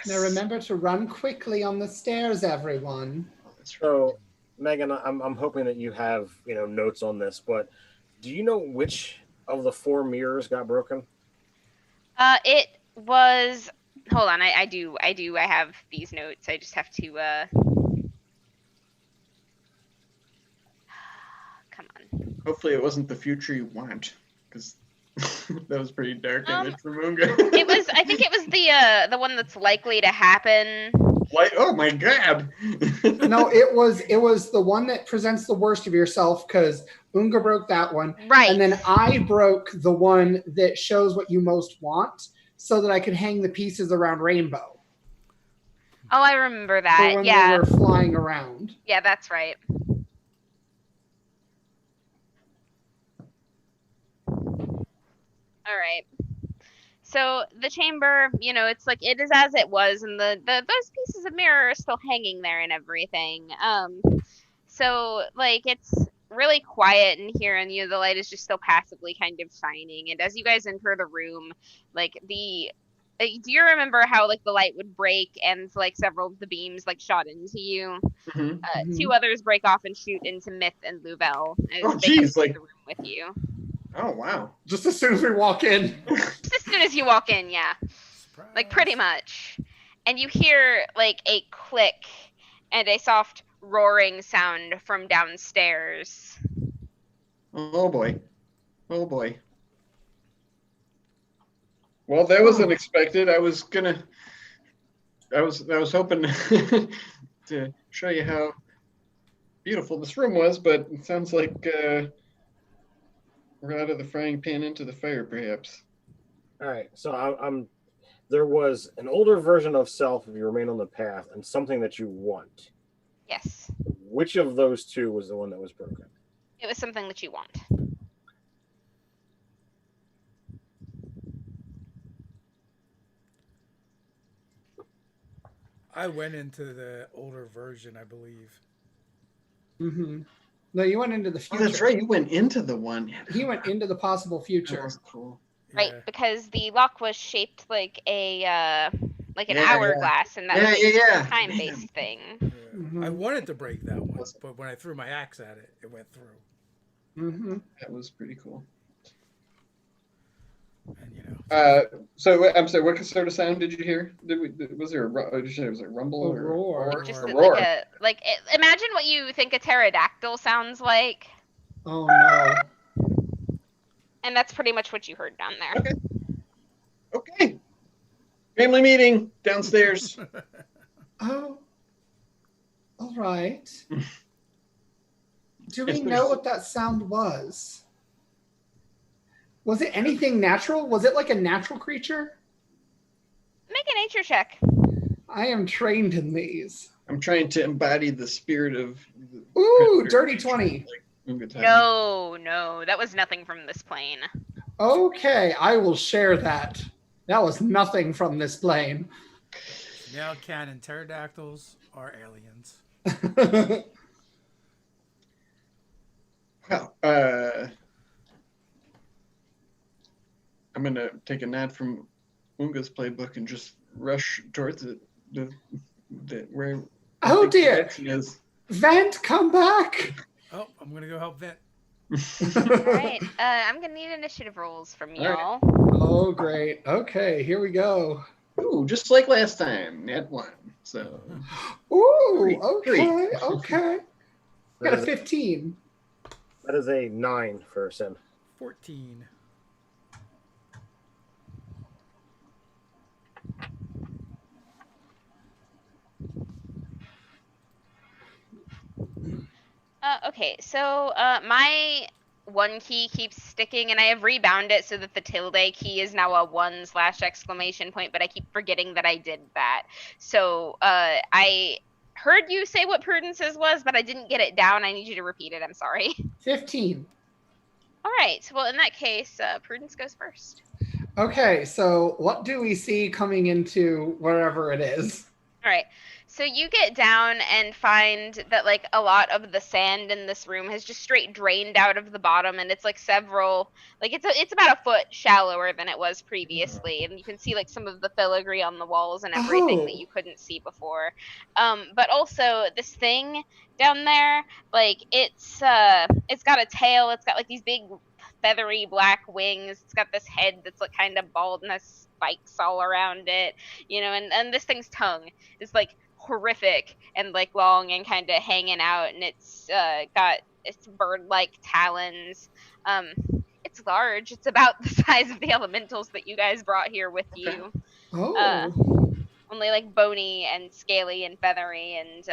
Now remember to run quickly on the stairs, everyone. That's right. So, Megan, I'm hoping that you have notes on this, but do you know which of the 4 mirrors got broken? It was. Hold on, I do. I have these notes. I just have to. Come on. Hopefully, it wasn't the future you want, because that was pretty dark image for Munga. It was. I think it was the one that's likely to happen. Like, oh my god! No, it was the one that presents the worst of yourself because Unga broke that one. Right. And then I broke the one that shows what you most want so that I could hang the pieces around Rainbow. Oh, I remember For that. when Yeah. they were flying around. Yeah, that's right. All right. So the chamber, it's like it is as it was, and the those pieces of mirror are still hanging there and everything. So like it's really quiet in here, and the light is just still passively kind of shining. And as you guys enter the room, like do you remember how like the light would break and like several of the beams like shot into you? Mhm. 2 others break off and shoot into Myth and Louvel as Oh, they come geez, into like- the room with you. Oh wow! Just as soon as we walk in. Just as soon as you walk in, yeah. Surprise. Like pretty much. And you hear like a click and a soft roaring sound from downstairs. Oh boy! Oh boy! Well, that was unexpected. I was hoping to show you how beautiful this room was, but it sounds like we're out of the frying pan into the fire, perhaps. All right. So I'm. There was an older version of self if you remain on the path, and something that you want. Yes. Which of those 2 was the one that was broken? It was something that you want. I went into the older version, I believe. Mm-hmm. No, you went into the Oh, future. that's right. You went into the one. He went into the possible That future. was cool. Right, Yeah. because the lock was shaped like an Yeah, hourglass, and that Yeah, was yeah, a yeah. time-based Man. thing. Yeah. Mhm. I wanted to break that one, but when I threw my axe at it, it went through. Mm-hmm. That was pretty cool. And So I'm sorry. What sort of sound did you hear? Was there did you say it was a rumble A or roar. Just Or- a roar? imagine what you think a pterodactyl sounds like, Oh no. and that's pretty much what you heard down there. Okay. Okay. Family meeting downstairs. Oh. All right. Do we Yes, know there's- what that sound was? Was it anything natural? Was it like a natural creature? Make a nature check. I am trained in these. I'm trying to embody the spirit of. Ooh, dirty 20. No, that was nothing from this plane. Okay, I will share that. That was nothing from this plane. now canon pterodactyls are aliens. Well, I'm gonna take a nod from Unga's playbook and just rush towards it. Where I Oh think the dear. action is. Vent, come back. Oh, I'm gonna go help Vent. All right, I'm gonna need initiative rolls from All right. y'all. Oh, great. Okay, here we go. Ooh, just like last time, net 1. So Ooh, Three. okay, okay. Got That a is, 15. that is a 9 for Sim. 14. Okay, so my 1 key keeps sticking, and I have rebound it so that the tilde key is now a 1/exclamation point, but I keep forgetting that I did that. So I heard you say what Prudence's was, but I didn't get it down. I need you to repeat it. I'm sorry. 15. All right. Well, in that case, Prudence goes first. Okay, so what do we see coming into wherever it is? All right. So you get down and find that like a lot of the sand in this room has just straight drained out of the bottom, and it's like several, like it's about a foot shallower than it was previously, and you can see like some of the filigree on the walls and everything that you couldn't see before. But also this thing down there, like it's got a tail, it's got like these big feathery black wings, it's got this head that's like kind of bald and has spikes all around it, and this thing's tongue is like horrific and like long and kind of hanging out, and it's got its bird-like talons. It's large. It's about the size of the elementals that you guys brought here with you. Only like bony and scaly and feathery, and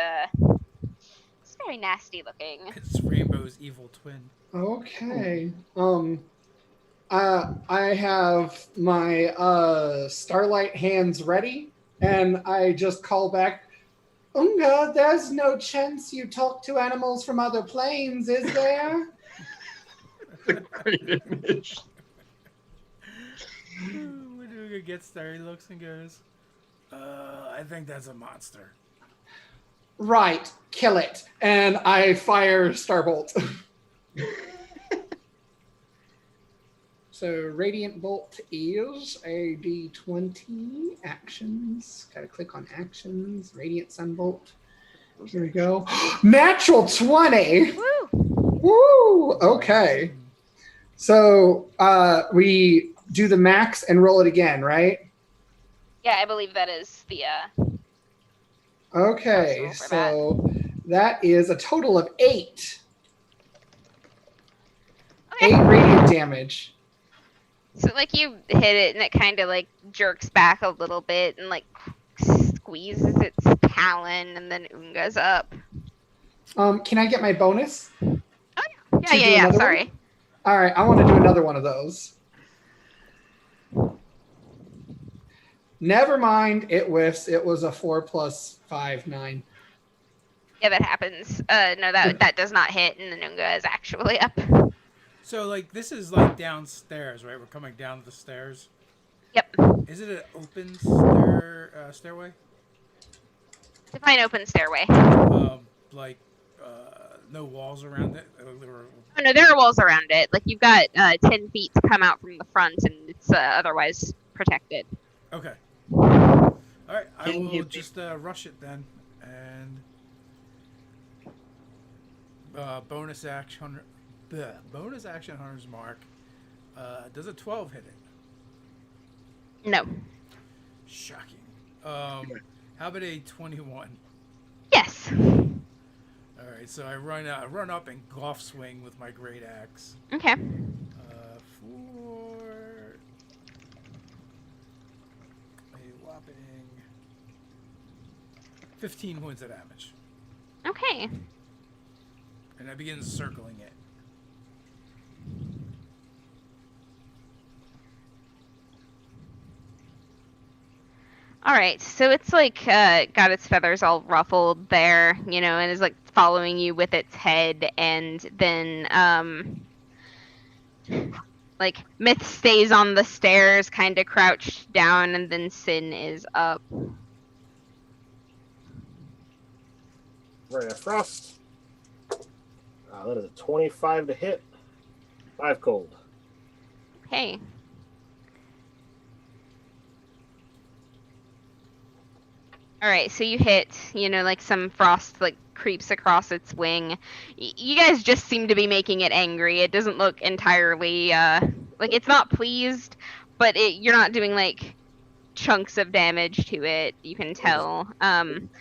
it's very nasty looking. It's Rainbow's evil twin. Okay. I have my starlight hands ready, and I just call back, Unga, there's no chance you talk to animals from other planes, is there? Great image. When Unga gets there, he looks and goes, I think that's a monster. Right, kill it. And I fire Starbolt. So Radiant Bolt is a D20 actions. Gotta click on actions. Radiant Sunbolt. Here we go. Natural 20. Woo! Woo! Okay. So we do the max and roll it again, right? Yeah, I believe that is the Okay, so that is a total of 8. Okay. 8 radiant damage. So like you hit it and it kind of like jerks back a little bit and like squeezes its talon, and then Unga's up. Can I get my bonus? Oh To do yeah. another Sorry. one? All right, I want to do another one of those. Never mind, it whiffs. It was a 4 + 5, 9. Yeah, that happens. No, that does not hit, and the Unga is actually up. So, like, this is, like, downstairs, right? We're coming down the stairs. Yep. Is it an open stairway? Define open stairway. Like, no walls around it? Oh, no, there are walls around it. Like, you've got 10 feet to come out from the front, and it's otherwise protected. Okay. All right, I will just rush it then. And bonus action Hunter's Mark. Does a 12 hit it? No. Shocking. How about a 21? Yes. All right, so I run up and golf swing with my great axe. Okay. For a whopping 15 points of damage. Okay. And I begin circling it. All right, so it's like got its feathers all ruffled there, and is like following you with its head, and then like Myth stays on the stairs, kind of crouched down, and then Sin is up. Ray of Frost. That is a 25 to hit. 5 cold. Okay. All right, so you hit, like some frost like creeps across its wing. You guys just seem to be making it angry. It doesn't look entirely like it's not pleased, but you're not doing like chunks of damage to it. You can tell.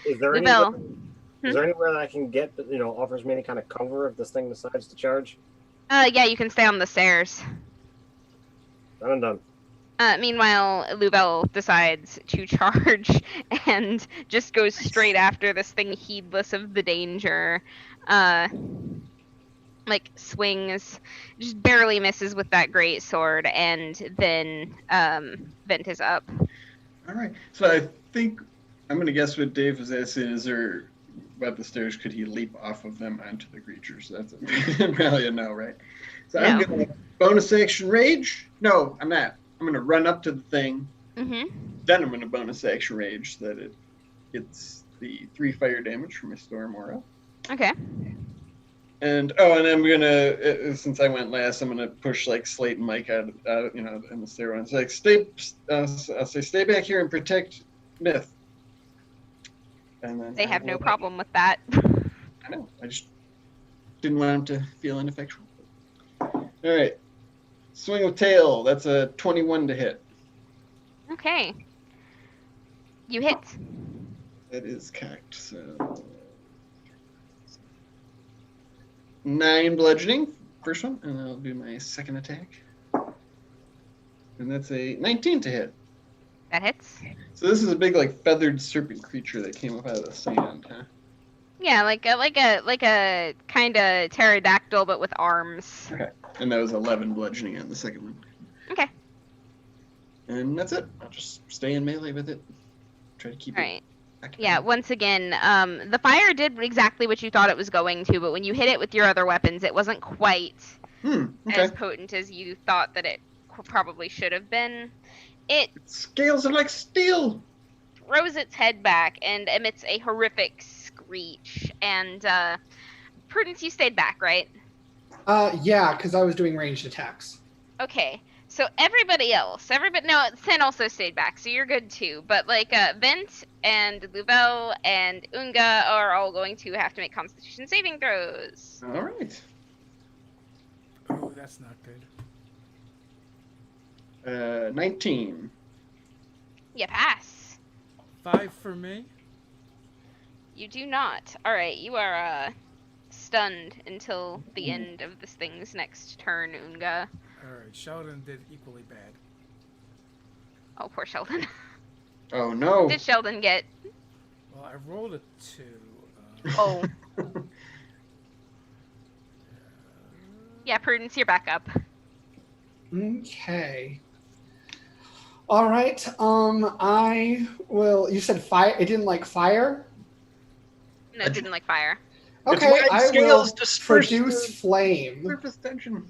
Is there anywhere that I can get that offers me any kind of cover if this thing decides to charge? Yeah, you can stay on the stairs. Done and done. Meanwhile, Lubel decides to charge and just goes straight after this thing, heedless of the danger. Like swings, just barely misses with that great sword, and then Vent is up. All right. So I think I'm going to guess what Dave was asking is there about the stairs, could he leap off of them onto the creatures? That's probably a no, right? So No. I'm going to bonus action rage. No, I'm not. I'm going to run up to the thing. Mm-hmm. Then I'm going to bonus action rage so that it's the 3 fire damage from my storm aura. Okay. And I'm gonna, since I went last, I'm gonna push like Slate and Mike out in the stairwell. It's like I'll say stay back here and protect Myth. And then They have no problem with that. I know. I just didn't want him to feel ineffectual. All right, swing of tail. That's a 21 to hit. Okay. You hit. That is cocked. So 9 bludgeoning, first one, and I'll do my second attack. And that's a 19 to hit. That hits. So this is a big, like, feathered serpent creature that came up out of the sand, huh? Yeah, like a kind of pterodactyl, but with arms. Okay. And that was 11 bludgeoning on the second one. Okay. And that's it. I'll just stay in melee with it. Try to keep All it. right. Yeah, once again, the fire did exactly what you thought it was going to, but when you hit it with your other weapons, it wasn't quite Okay. as potent as you thought that it probably should have been. It Scales are like steel. throws its head back and emits a horrific screech. And Prudence, you stayed back, right? Yeah, because I was doing ranged attacks. Okay. So everybody else, no, Sin also stayed back, so you're good too. But like Vent and Louvel and Unga are all going to have to make Constitution saving throws. All right. Oh, that's not good. 19. You pass. 5 for me. You do not. All right, you are stunned until the end of this thing's next turn, Unga. Alright, Sheldon did equally bad. Oh, poor Sheldon. Oh no. Did Sheldon get? Well, I rolled a 2. Oh. Yeah, Prudence, you're back up. Okay. All right. I will. You said fire. It didn't like fire. No, it didn't like fire. Its Okay, wide I will scales disperse produce the flame. surface tension.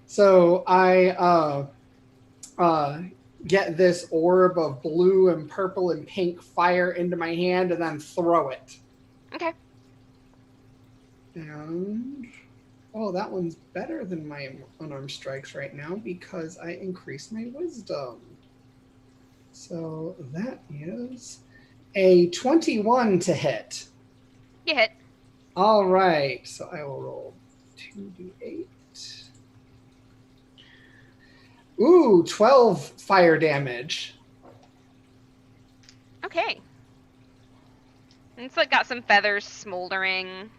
So I get this orb of blue and purple and pink fire into my hand and then throw it. Okay. And that one's better than my unarmed strikes right now because I increased my wisdom. So that is a 21 to hit. You hit. All right. So I will roll 2d8. Ooh, 12 fire damage. Okay. And it's like got some feathers smoldering.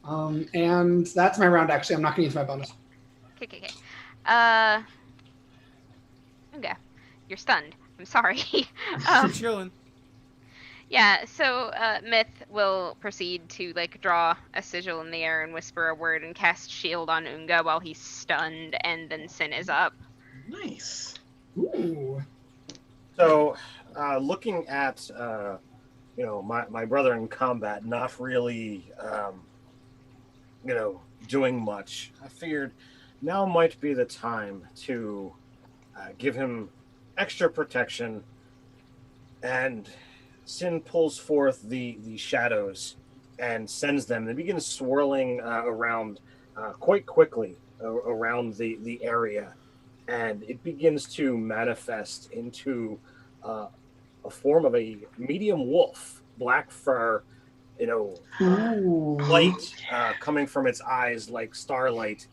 And that's my round, actually. I'm not going to use my bonus. Okay. Okay. You're stunned. I'm sorry. Chilling. Yeah, so Myth will proceed to like draw a sigil in the air and whisper a word and cast shield on Unga while he's stunned, and then Sin is up. Nice. Ooh. So, looking at my brother in combat, not really doing much, I figured now might be the time to give him extra protection. And Sin pulls forth the shadows and sends them. They begin swirling around quite quickly around the area, and it begins to manifest into a form of a medium wolf, black fur, Ooh. light coming from its eyes like starlight,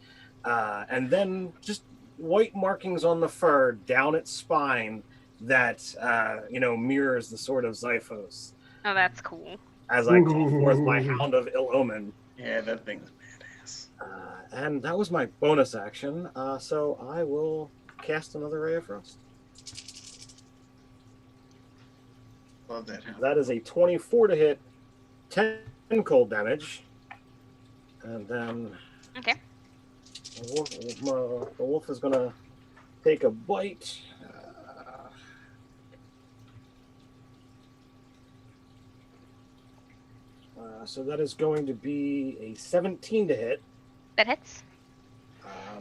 and then just white markings on the fur down its spine that mirrors the sword of Xiphos. Oh, that's cool. As I call forth my Hound of Ill Omen. Yeah, that thing's badass. And that was my bonus action, so I will cast another Ray of Frost. Love that hound. That is a 24 to hit, 10 cold damage, and then Okay. the wolf is going to take a bite. So that is going to be a 17 to hit. That hits.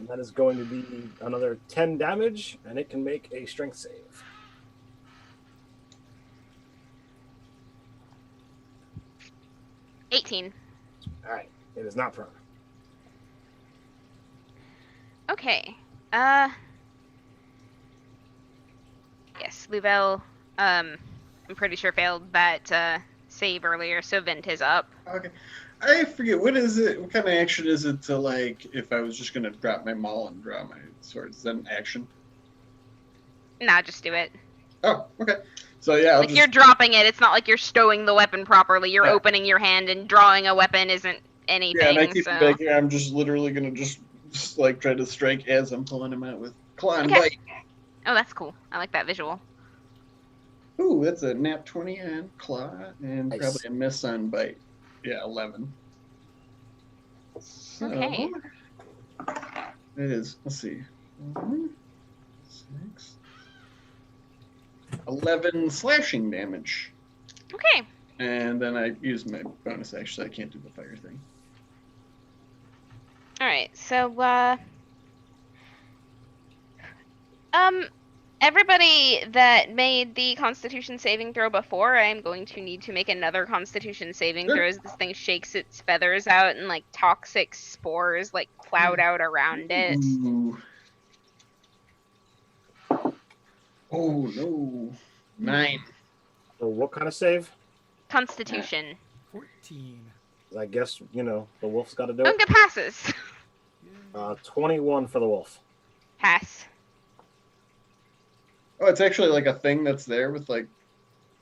That is going to be another 10 damage, and it can make a strength save. $18. All right, it is not prone. Okay. Yes, Louvel, I'm pretty sure failed that save earlier, so Vent is up. Okay. I forget, what is it? What kind of action is it to, like, if I was just going to drop my maul and draw my sword? Is that an action? Nah, just do it. Oh, okay. So, yeah, I'll Like, just... you're dropping it. It's not like you're stowing the weapon properly. You're Yeah. opening your hand, and drawing a weapon isn't anything. Yeah, and I keep so. it back here. I'm just literally going to just, like, try to strike as I'm pulling him out with claw and Okay. bite. Oh, that's cool. I like that visual. Ooh, that's a nat 20 on claw, and Nice. probably a miss on bite. Yeah, 11. So, Okay. it is, let's see. 6. 11 slashing damage. Okay. And then I use my bonus action, so I can't do the fire thing. All right. So, everybody that made the Constitution saving throw before, I'm going to need to make another Constitution saving Sure. throw as this thing shakes its feathers out and like toxic spores like cloud out around it. Ooh. Oh, no. 9. So what kind of save? Constitution. 14. I guess, the wolf's got to do it. Unga passes. 21 for the wolf. Pass. Oh, it's actually like a thing that's there with, like...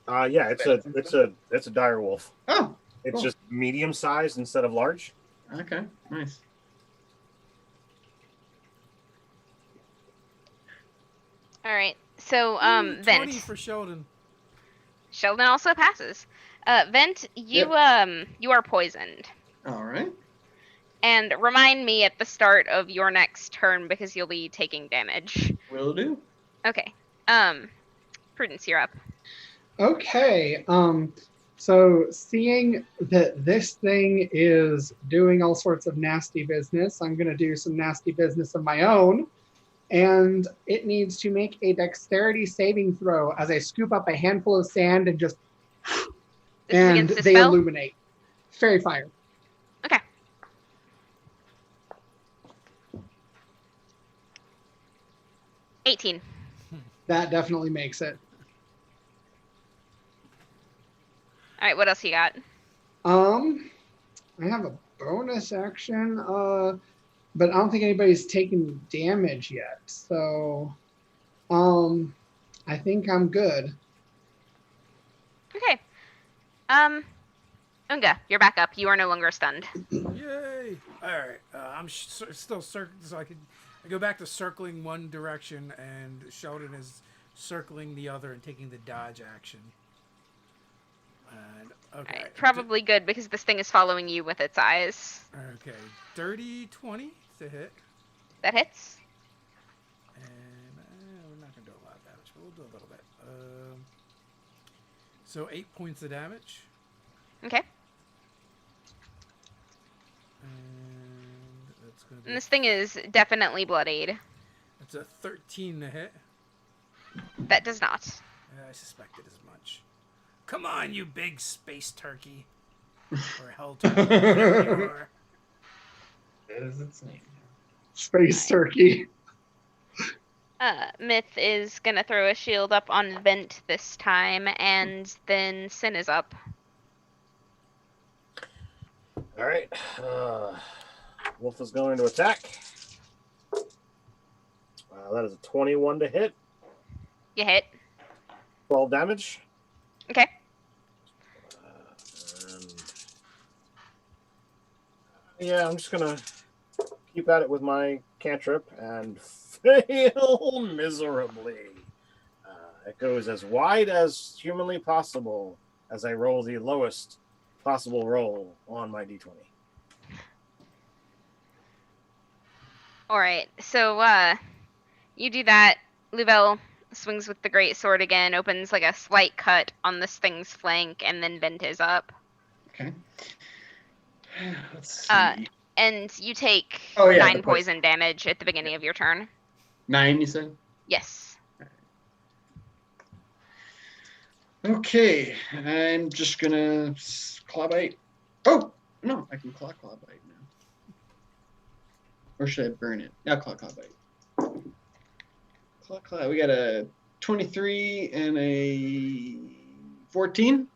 Yeah, it's a dire wolf. Oh, It's cool. just medium sized instead of large. Okay, nice. All right. So, 20 Vent. for Sheldon. Sheldon also passes. Vent, you are poisoned. All right. And remind me at the start of your next turn because you'll be taking damage. Will do. Okay. Prudence, you're up. Okay. So seeing that this thing is doing all sorts of nasty business, I'm going to do some nasty business of my own. And it needs to make a dexterity saving throw as I scoop up a handful of sand and just... This is and against the they spell? illuminate. Fairy fire. Okay. $18. That definitely makes it. All right, what else you got? I have a bonus action, but I don't think anybody's taken damage yet. So, I think I'm good. Okay. Unga, you're back up. You are no longer stunned. Yay! All right, I'm still circling, so I go back to circling one direction, and Sheldon is circling the other and taking the dodge action. And okay, All right, probably good because this thing is following you with its eyes. Okay, dirty 20 to hit, That hits. and we're not gonna do a lot of damage, but we'll do a little bit. So 8 points of damage. Okay. And that's going to be... And this thing is definitely bloodied. It's a 13 to hit. That does not. I suspected as much. Come on, you big space turkey. Or hell turkey, whatever you are. That is its name. Space turkey. Myth is gonna throw a shield up on Vent this time, and then Sin is up. All right. Wolf is going to attack. That is a 21 to hit. You hit. 12 damage. Okay. Yeah, I'm just going to keep at it with my cantrip and fail miserably. It goes as wide as humanly possible as I roll the lowest possible roll on my d20. All right. So, you do that. Louvel swings with the great sword again, opens like a slight cut on this thing's flank, and then Vent is up. Okay. Let's see. And you take Oh, yeah, 9 the poison. poison damage at the beginning of your turn. 9, you said? Yes. Okay, I'm just gonna claw bite. Oh no, I can claw bite now. Or should I burn it? Yeah, claw bite. Claw. We got a 23 and a 14.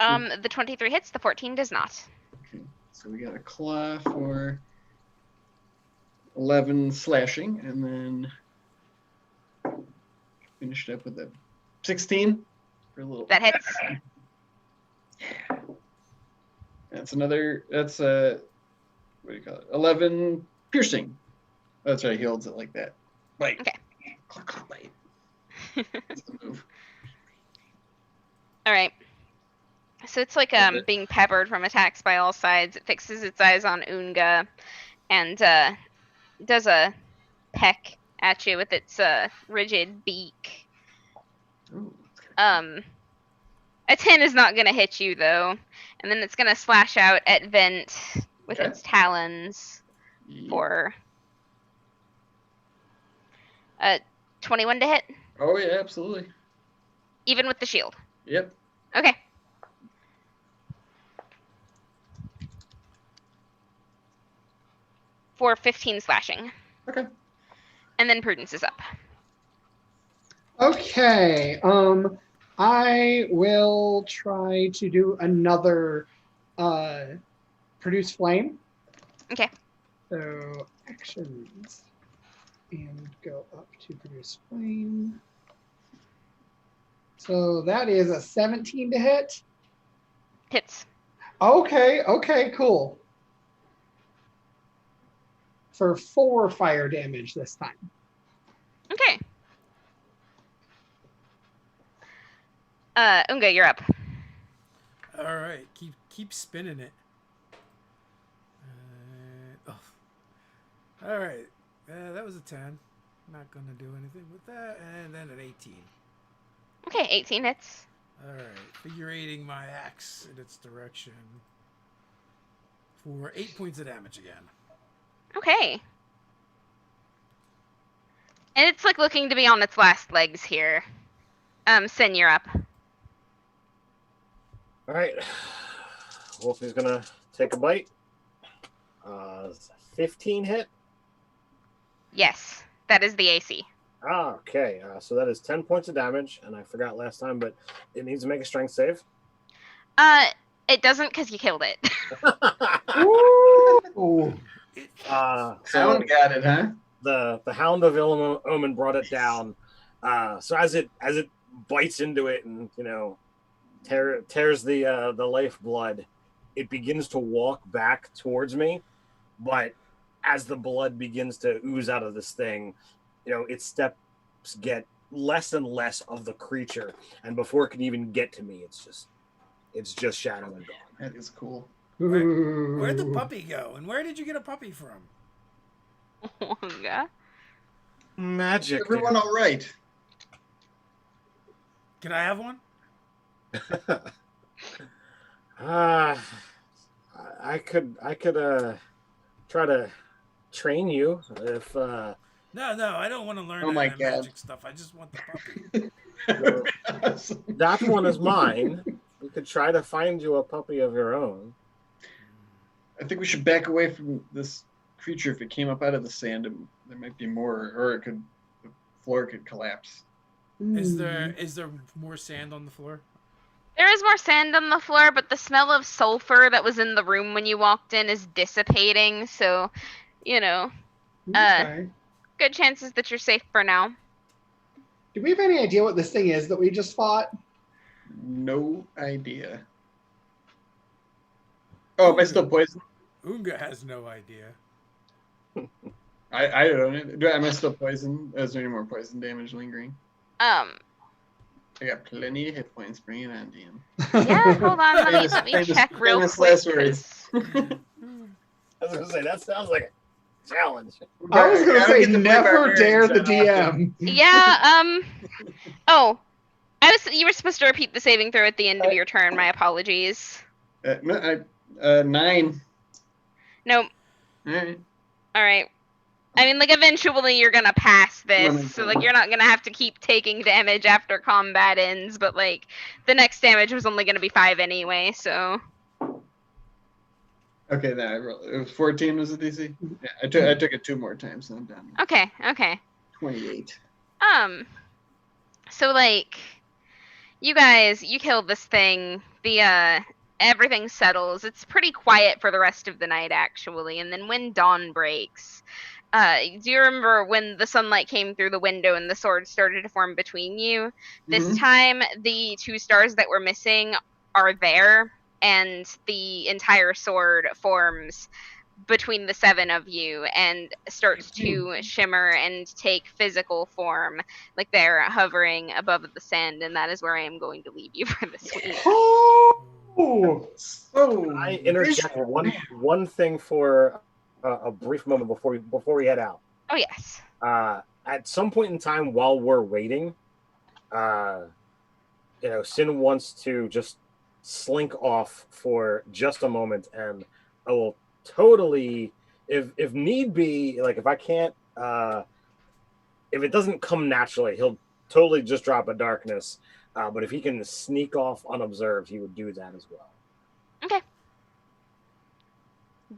The 23 hits, the 14 does not. Okay, so we got a claw for 11 slashing, and then finished up with a 16 for a little. That hits. Yeah. That's a what do you call it? 11 piercing. That's right, he holds it like that. Bite. Okay. Claw, bite. That's the move. All right. So it's like being peppered from attacks by all sides. It fixes its eyes on Unga and does a peck at you with its rigid beak. Ooh. A 10 is not going to hit you, though. And then it's going to slash out at Vent with Okay. its talons for 21 to hit, Oh yeah, absolutely. even with the shield. Yep. Okay. For 15 slashing. Okay. And then Prudence is up. Okay. I will try to do another produce flame. Okay. So actions and go up to produce flame. So that is a 17 to hit. Hits. Okay, cool. For 4 fire damage this time. Okay. Unga, you're up. All right, keep spinning it. All right, that was a 10. Not gonna do anything with that, and then an 18. Okay, 18 hits. All right, figurating my axe in its direction for 8 points of damage again. Okay. And it's like looking to be on its last legs here. Sin, you're up. All right. Wolfie's gonna take a bite. 15 hit. Yes, that is the AC. Okay. So that is 10 points of damage, and I forgot last time, but it needs to make a strength save. It doesn't because you killed it. Ooh. So Sound got it, huh? the Hound of Ill Omen brought it down. So as it bites into it and tears the lifeblood, it begins to walk back towards me. But as the blood begins to ooze out of this thing, its steps get less and less of the creature, and before it can even get to me, it's just shadow and gone. That is cool. Where'd the puppy go? And where did you get a puppy from? Yeah. Magic. Everyone all right? Can I have one? I could try to train you if No, I don't want to learn Oh my that God. magic stuff. I just want the puppy. that one is mine. We could try to find you a puppy of your own. I think we should back away from this creature. If it came up out of the sand, there might be more, or the floor could collapse. Is there more sand on the floor? There is more sand on the floor, but the smell of sulfur that was in the room when you walked in is dissipating, so, Okay. good chances that you're safe for now. Do we have any idea what this thing is that we just fought? No idea. Oh, am I still poisoned? Unga has no idea. I don't know. Am I still poisoned? Is there any more poison damage lingering? I got plenty of hit points. Bring it on, DM. Yeah, hold on. Let me check real famous quick. last words. 'Cause- I was gonna say that sounds like a challenge. I was going to I say, don't get to play never barbarians dare the that often. DM. Yeah, oh. You were supposed to repeat the saving throw at the end of your turn. My apologies. 9. Nope. All right. All right. I mean, like, eventually you're gonna pass Running this, so, down. like, you're not gonna have to keep taking damage after combat ends, but, like, the next damage was only gonna be 5 anyway, so... Okay, then it was 14 was the DC? Yeah, I took it 2 more times, so I'm down to Okay. 28. So, like, you guys, you killed this thing, everything settles. It's pretty quiet for the rest of the night, actually, and then when dawn breaks... do you remember when the sunlight came through the window and the sword started to form between you? This Mhm. time, the 2 stars that were missing are there, and the entire sword forms between the 7 of you and starts to shimmer and take physical form, like they're hovering above the sand, and that is where I am going to leave you for this week. Oh, I interject one thing for a brief moment before we head out. Oh, yes. At some point in time while we're waiting, Sin wants to just slink off for just a moment, and I will totally, if need be, like if I can't, if it doesn't come naturally, he'll totally just drop a darkness. But if he can sneak off unobserved, he would do that as well. Okay.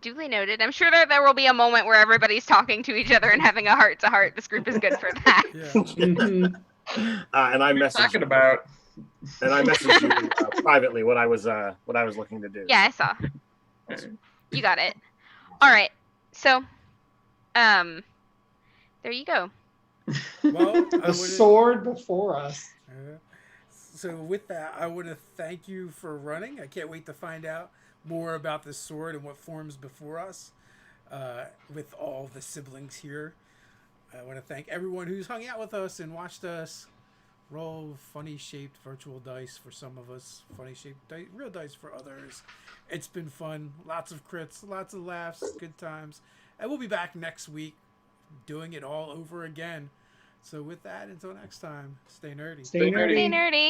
Duly noted. I'm sure that there will be a moment where everybody's talking to each other and having a heart-to-heart. This group is good for that. Yeah. Mhm. And I messaged Talking about. and I messaged you privately what I was looking to do. Yeah, I saw. You got it. All right. So, there you go. Well, I The sword before us. So with that, I want to thank you for running. I can't wait to find out more about this sword and what forms before us with all the siblings here. I want to thank everyone who's hung out with us and watched us roll funny shaped virtual dice for some of us, funny shaped real dice for others. It's been fun. Lots of crits, lots of laughs, good times. And we'll be back next week doing it all over again. So with that, until next time, stay nerdy. Stay nerdy. Stay nerdy.